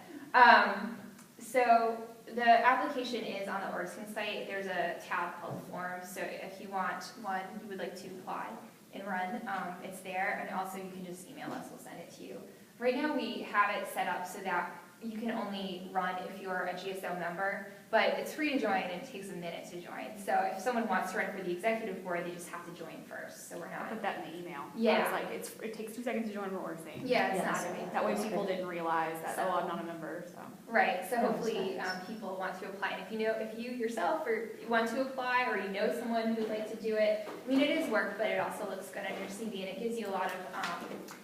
So the application is on the Oregon site. There's a tab called Forms, so if you want one, you would like to apply and run, it's there, and also you can just email us, we'll send it to you. Right now, we have it set up so that you can only run if you're a GSO member, but it's free to join and it takes a minute to join. So if someone wants to run for the executive board, they just have to join first, so we're
I
not.
put that in the email.
Yeah.
It's like it takes 2 seconds to join what we're saying.
Yeah, it's
Yes.
not a big
That way
deal.
people didn't realize that,
So-
I'm not a member, so.
Right, so
Oh,
hopefully
nice.
people want to apply. And if you yourself or want to apply or you know someone who'd like to do it, I mean, it is work, but it also looks good on your CV and it gives you a lot of,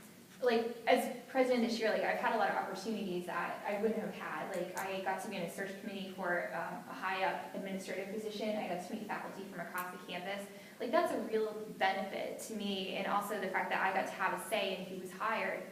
like, as president this year, like, I've had a lot of opportunities that I wouldn't have had. Like, I got to be in a search committee for a high-up administrative position. I got to meet faculty from across the campus. Like, that's a real benefit to me, and also the fact that I got to have a say in who was hired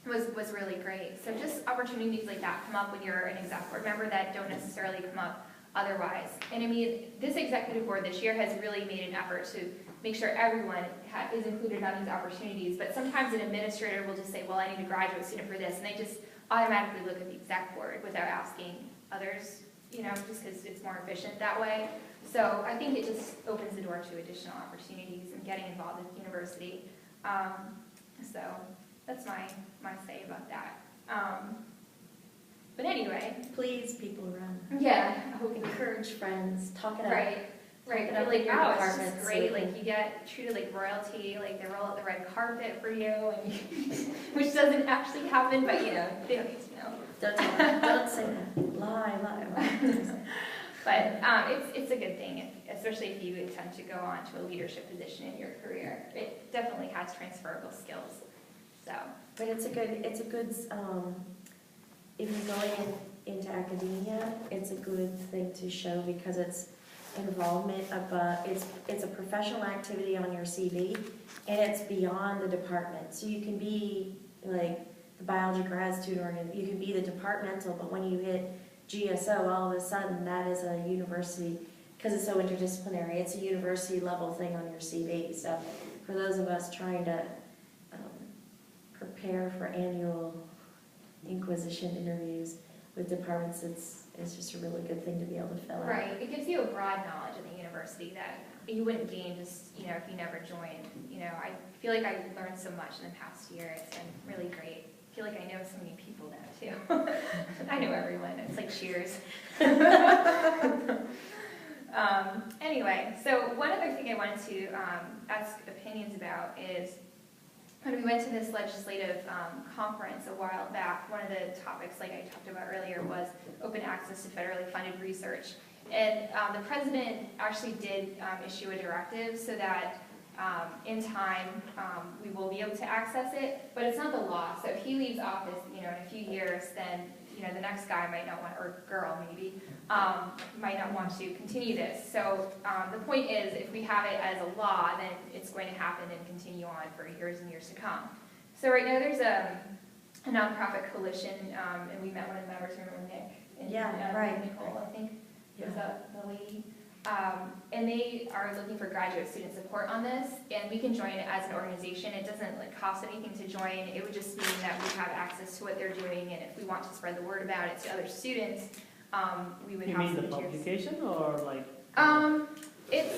was really great. So just opportunities like that come up when you're an exec board member that don't necessarily come up otherwise. And I mean, this executive board this year has really made an effort to make sure everyone is included on these opportunities, but sometimes an administrator will just say, well, I need a graduate student for this, and they just automatically look at the exec board without asking others, just because it's more efficient that way. So I think it just opens the door to additional opportunities and getting involved with the university. So that's my say about that. But anyway,
Please, people run.
yeah, I hope
Encourage friends, talk it out.
right. Right,
Open
you're
up
like,
your
oh, it's
departments
just
so
great,
you
like
can-
you get treated like royalty, like they roll out the red carpet for you, and which doesn't actually happen, but you know, they don't need to know.
Don't say that. Lie.
But it's a good thing, especially if you intend to go on to a leadership position in your career. It definitely has transferable skills, so.
But it's a good, if you're going into academia, it's a good thing to show because it's involvement of, it's a professional activity on your CV, and it's beyond the department. So you can be like the biology grad student, or you can be the departmental, but when you hit GSO, all of a sudden that is a university, because it's so interdisciplinary, it's a university level thing on your CV. So for those of us trying to prepare for annual inquisition interviews with departments, it's just a really good thing to be able to fill out.
Right, it gives you a broad knowledge of the university that you wouldn't gain just, you know, if you never joined. You know, I feel like I learned so much in the past year. It's been really great. I feel like I know so many people now, too. I know everyone. It's like Cheers. Anyway, so one other thing I wanted to ask opinions about is when we went to this legislative conference a while back, one of the topics, like I talked about earlier, was open access to federally funded research. And the president actually did issue a directive so that in time we will be able to access it, but it's not the law. So if he leaves office, you know, in a few years, then you know the next guy might not want, or girl maybe, might not want to continue this. So the point is, if we have it as a law, then it's going to happen and continue on for years and years to come. So right now there's a nonprofit coalition, and we met one of the members, remember Nick? And,
Yeah, right.
Nicole, I think,
Yeah.
was the lady. And they are looking for graduate student support on this, and we can join it as an organization. It doesn't like cost anything to join. It would just mean that we have access to what they're doing, and if we want to spread the word about it to other students, we would
You
have
mean the
some materials.
publication or like?
It's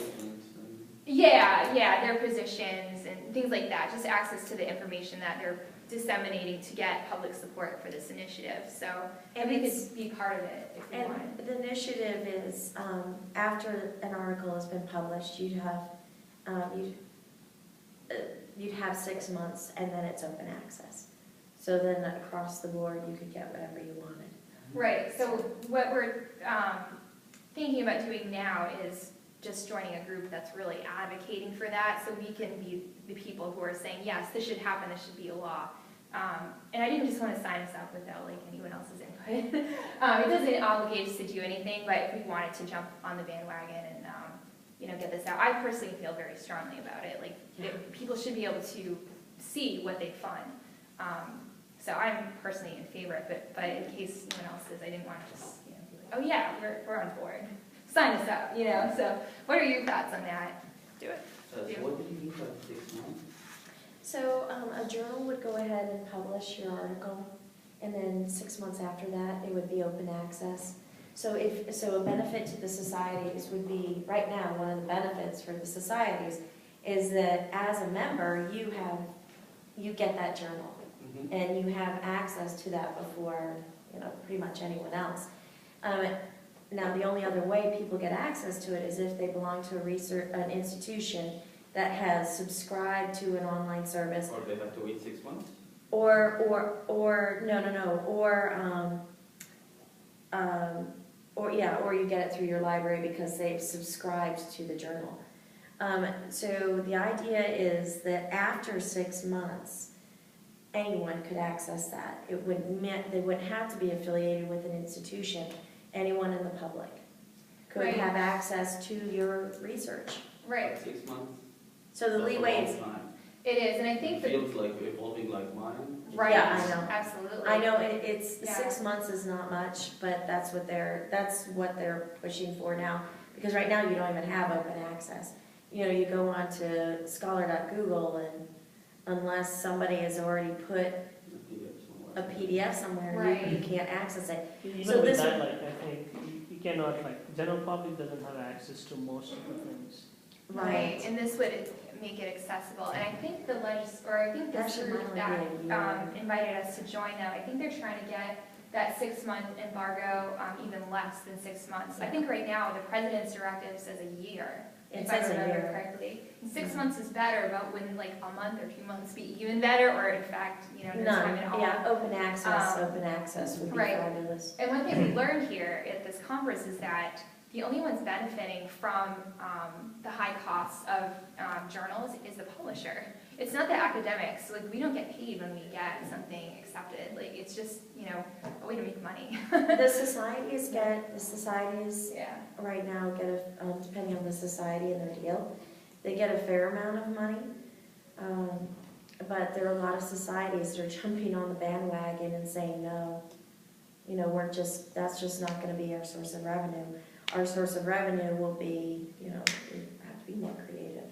yeah, their positions and things like that. Just access to the information that they're disseminating to get public support for this initiative. So, and we could be part of it if we wanted.
And the initiative is, after an article has been published, you'd have 6 months, and then it's open access. So then across the board, you could get whatever you wanted.
Right, so what we're thinking about doing now is just joining a group that's really advocating for that, so we can be the people who are saying, yes, this should happen, this should be a law. And I didn't just want to sign us up without like anyone else's input. It doesn't obligate us to do anything, but if we wanted to jump on the bandwagon and you know, get this out, I personally feel very strongly about it. Like people should be able to see what they fund. So I'm personally in favor of it, but in case anyone else is, I didn't want to just, you know, be like, oh yeah, we're on board. Sign us up, you know. So what are your thoughts on that? Do it.
So what did you mean by 6 months?
So a journal would go ahead and publish your article, and then 6 months after that, it would be open access. So a benefit to the societies would be, right now, one of the benefits for the societies is that as a member, you get that journal. And you have access to that before, you know, pretty much anyone else. Now, the only other way people get access to it is if they belong to an institution that has subscribed to an online service.
Or they have to wait 6 months?
Or you get it through your library because they've subscribed to the journal. So the idea is that after 6 months, anyone could access that. They wouldn't have to be affiliated with an institution. Anyone in the public could
Right.
have access to your research.
Right.
6 months?
So the
That's a
leeway
long
is,
time.
It is, and I think
It
that
feels like evolving like mine.
right.
Yeah, I know.
Absolutely.
I know it's
Yeah.
6 months is not much, but that's what they're pushing for now. Because right now you don't even have open access. You know, you go on to scholar.google, and unless somebody has already put a PDF somewhere,
Right.
you can't access it.
Even
So
with
this
that, like, I think you cannot, like, general public doesn't have access to most of the things.
Right, and this would make it accessible. And I think the
That
this
should
group
might
that
be a year.
invited us to join them, I think they're trying to get that 6-month embargo, even less than 6 months. I think right now, the president's directive says a year,
It
if I
says a
remember
year.
correctly. And 6 months is better, but wouldn't like a month or 2 months be even better, or in fact, no time at all?
Yeah, open access would be
Right.
fabulous.
And one thing we learned here at this conference is that the only ones benefiting from the high costs of journals is the publisher. It's not the academics. Like, we don't get paid when we get something accepted. Like, it's just, a way to make money.
The societies
Yeah.
right now get depending on the society and their deal, they get a fair amount of money. But there are a lot of societies that are jumping on the bandwagon and saying, no, that's just not gonna be our source of revenue. Our source of revenue will be, we have to be more creative.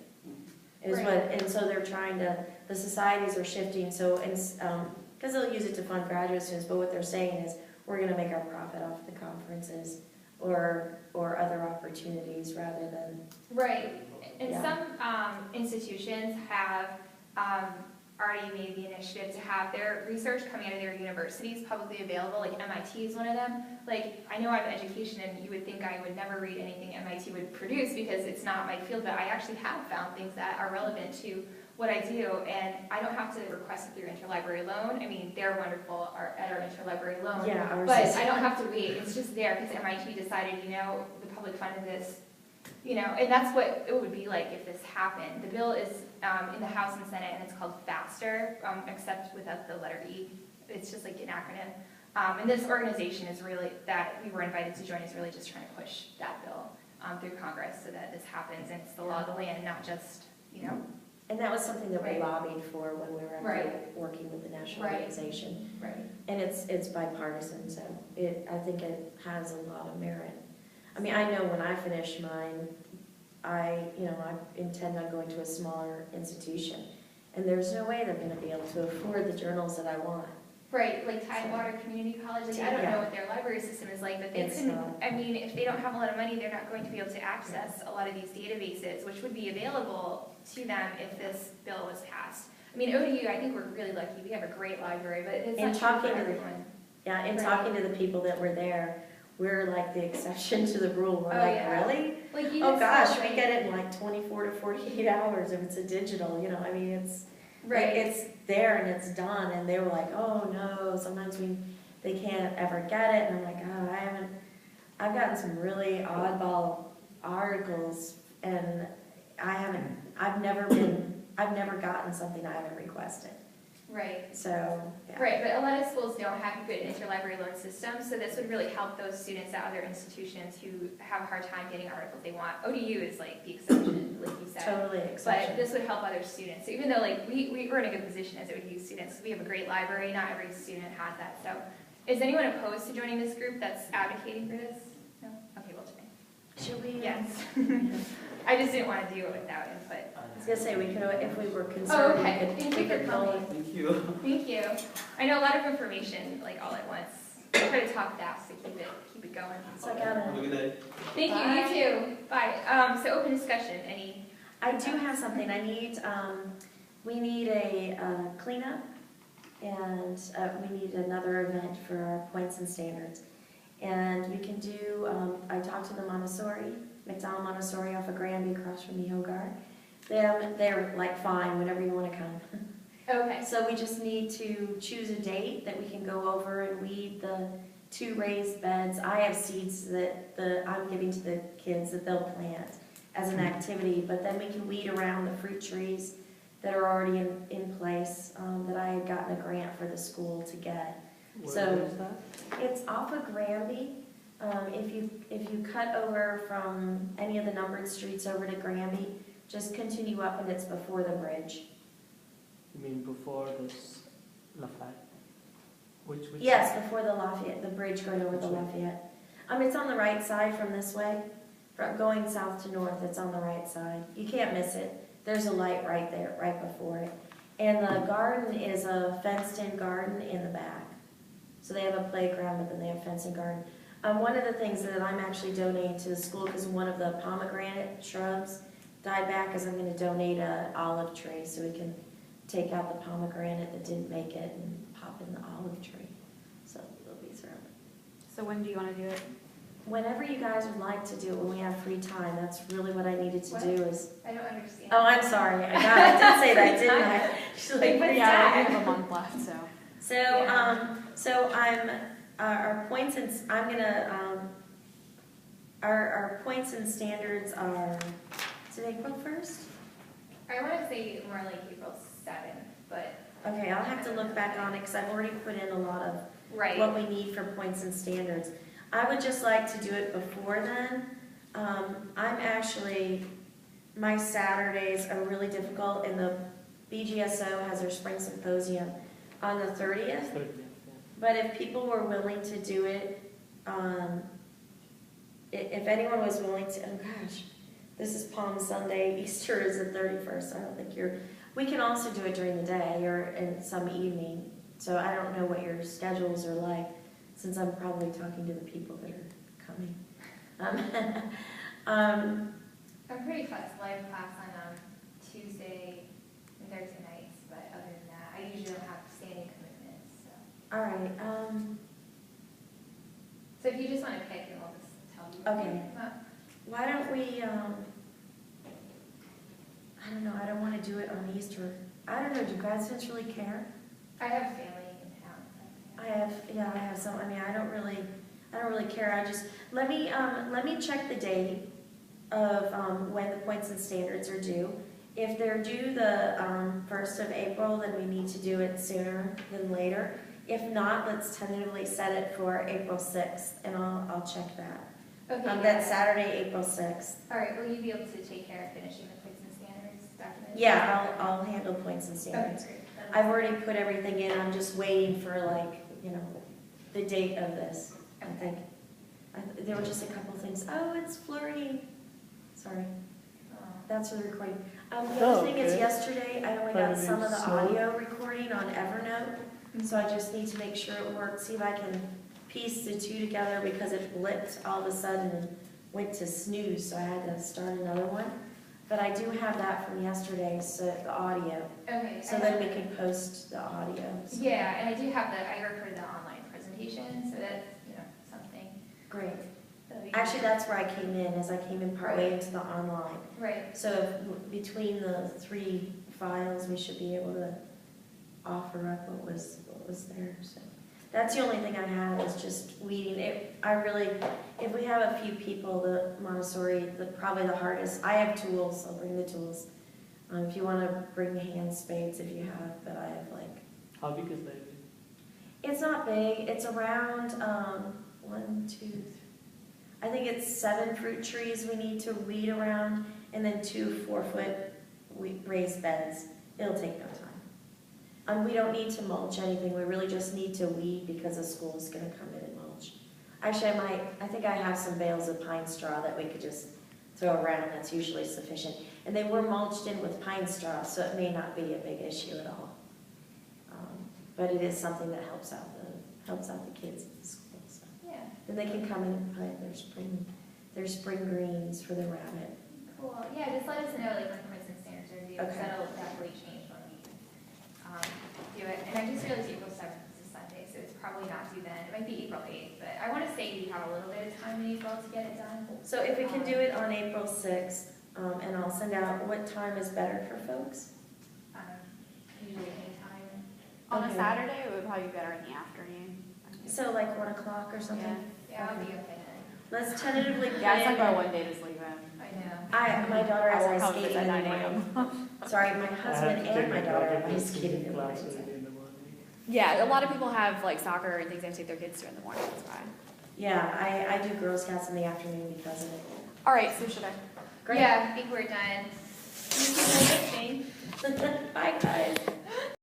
And so they're trying to, the societies are shifting, because they'll use it to fund graduate students, but what they're saying is, we're gonna make our profit off the conferences or other opportunities rather than.
Right. And
Yeah.
some institutions have already made the initiative to have their research coming out of their universities publicly available, like MIT is one of them. Like, I know I'm in education and you would think I would never read anything MIT would produce because it's not my field, but I actually have found things that are relevant to what I do, and I don't have to request it through interlibrary loan. I mean, they're wonderful at our interlibrary loan,
Yeah, ours
but
is.
I don't have to wait. It's just there because MIT decided, the public funded this, and that's what it would be like if this happened. The bill is in the House and Senate, and it's called FASTER, except without the letter E. It's just like an acronym. And this organization is really, that we were invited to join, is really just trying to push that bill through Congress so that this happens, and it's the law of the land, not just,
And that was something that we
Right.
lobbied for when we were up
Right.
there working with the national
Right.
organization.
Right.
And it's bipartisan, so I think it has a lot of merit. I mean, I know when I finish mine, I intend on going to a smaller institution, and there's no way they're gonna be able to afford the journals that I want.
Right, like Tidewater Community College, like I don't know what their library system is like, but they
It's
couldn't,
not.
I mean, if they don't have a lot of money, they're not going to be able to access a lot of these databases, which would be available to them if this bill was passed. I mean, ODU, I think we're really lucky, we have a great library, but it's
And
not true
talking
for
to the-
everyone.
Yeah, and
Right.
talking to the people that were there, we're like the exception to the rule. We're
Oh,
like,
yeah.
really?
Like, you
Oh
just
gosh,
felt
we get it in like 24 to 48 hours if it's a digital, I mean, it's.
Right,
It's there and it's done, and they were like, oh no, sometimes they can't ever get it, and I'm like, oh, I've gotten some really oddball articles, and I've never gotten something I haven't requested,
right.
so, yeah.
Right, but a lot of schools don't have good interlibrary loan systems, so this would really help those students at other institutions who have a hard time getting articles they want. ODU is like the exception, like you said.
Totally
But
exception.
this would help other students. So even though like we're in a good position as ODU students, we have a great library, not every student has that. So is anyone opposed to joining this group that's advocating for this? No? Okay, well, today.
Should we?
Yes.
Yeah.
I just didn't want to do it without input.
I was gonna say, we could, if we were
Oh,
concerned,
okay.
we
Thank
could
you for
go.
coming.
Thank you.
Thank you. I know a lot of information, like all at once. I try to talk fast to keep it going.
It's like,
Have a good day.
Thank
Bye.
you, you too. Bye. So open discussion,
I do have something, we need a cleanup, and we need another event for our points and standards. And we can do, I talked to the McDonald Montessori off of Granby across from the Hogarth. They're like, fine, whenever you wanna come.
Okay.
So we just need to choose a date that we can go over and weed the 2 raised beds. I have seeds that I'm giving to the kids that they'll plant as an activity, but then we can weed around the fruit trees that are already in place, that I had gotten a grant for the school to get. So-
Where is that?
It's off of Granby. If you cut over from any of the numbered streets over to Granby, just continue up and it's before the bridge.
You mean before this Lafayette? Which
Yes, before the Lafayette, the bridge going over the
Which way?
Lafayette. It's on the right side from this way. From going south to north, it's on the right side. You can't miss it. There's a light right there, right before it. And the garden is a fenced-in garden in the back. So they have a playground, but then they have a fenced-in garden. One of the things that I'm actually donating to the school, because one of the pomegranate shrubs died back, is I'm going to donate an olive tree so we can take out the pomegranate that didn't make it and pop in the olive tree. So they'll be thrilled.
So when do you want to do it?
Whenever you guys would like to do it, when we have free time, that's really what I needed to
What?
do is,
I don't understand.
oh, I'm sorry, I did say that, didn't I? She's like,
What's
Yeah,
that?
we have a month left, so.
So,
Yeah.
so our points and, I'm gonna, our points and standards are, is it April 1st?
I want to say more like April 7th, but.
Okay, I'll have to look back on it, because I've already put in a lot of
Right.
what we need for points and standards. I would just like to do it before then. I'm actually, my Saturdays are really difficult, and the BGSO has their spring symposium on the 30th. But if people were willing to do it, if anyone was willing to, oh gosh, this is Palm Sunday, Easter is the 31st, I don't think we can also do it during the day or in some evening. So I don't know what your schedules are like, since I'm probably talking to the people that are coming.
I'm pretty flexible. I have class on Tuesday and Thursday nights, but other than that, I usually don't have standing commitments. So,
All right,
so if you just want to pick, and I'll just tell you.
Okay. why don't we, I don't know, I don't want to do it on Easter. I don't know, do residents really care?
I have family in town.
I have some, I mean, I don't really care, I just, let me check the date of, when the points and standards are due. If they're due the, 1st of April, then we need to do it sooner than later. If not, let's tentatively set it for April 6th, and I'll check that.
Okay.
That's Saturday, April 6th.
All right. Will you be able to take care of finishing the points and standards document?
Yeah, I'll handle points and
Okay,
standards.
great.
I've already put everything in, I'm just waiting for the date of this, I think. There were just a couple things, oh, it's flirting. Sorry, that's for the recording. The other thing is
Okay.
yesterday, I only got
Everything's
some of the
slow.
audio recording on Evernote, so I just need to make sure it works, see if I can piece the two together because it blipped all of a sudden and went to snooze, so I had to start another one. But I do have that from yesterday, so the audio,
Okay.
so then we can post the audio. So.
Yeah, and I do have I recorded the online presentation, so that's, something.
Great.
that'll be
Actually,
good.
that's where I came in, as I came in partway into the online.
Right.
So between the 3 files, we should be able to offer up what was there. So that's the only thing I have is just weeding. If we have a few people, the Montessori, probably the hardest. I have tools. I'll bring the tools. If you want to bring hand spades, if you have, but I have
How big is that?
It's not big. It's around 1, 2, 3. I think it's 7 fruit trees we need to weed around, and then 2 4-foot raised beds. It'll take no time. We don't need to mulch anything. We really just need to weed because the school is going to come in and mulch. Actually, I think I have some bales of pine straw that we could just throw around. That's usually sufficient. And they were mulched in with pine straw, so it may not be a big issue at all. But it is something that helps out the kids at the school. So.
Yeah.
Then they can come in and plant their spring greens for the rabbit.
Cool. Yeah, just let us know when points and standards are due, because
Okay.
that'll definitely change when we do it. And I just realized April 7th is a Sunday, so it's probably not due then. It might be April 8th, but I want to say we have a little bit of time in April to get it done.
So if we can do it on April 6th, and I'll send out what time is better for folks.
Usually any time.
On a
Okay.
Saturday, it would probably be better in the afternoon. I think.
So like 1 o'clock or something?
Yeah, I'll be okay then.
Let's tentatively plan.
Yeah, it's like our one day to sleep in.
I know.
My daughter has
I won't
ice
come if it's
skating
at
in the
9
morning.
a.m.
Sorry, my
I have
husband
to
and my
take
daughter
daughter
have
to
ice skating in the
class
morning.
early in the morning.
Yeah, a lot of people have soccer and things they have to take their kids to in the morning. That's fine.
Yeah, I do Girl Scouts in the afternoon because of it.
All right, so should I?
Great.
Yeah, I think we're done. Thank you for listening.
Bye, guys.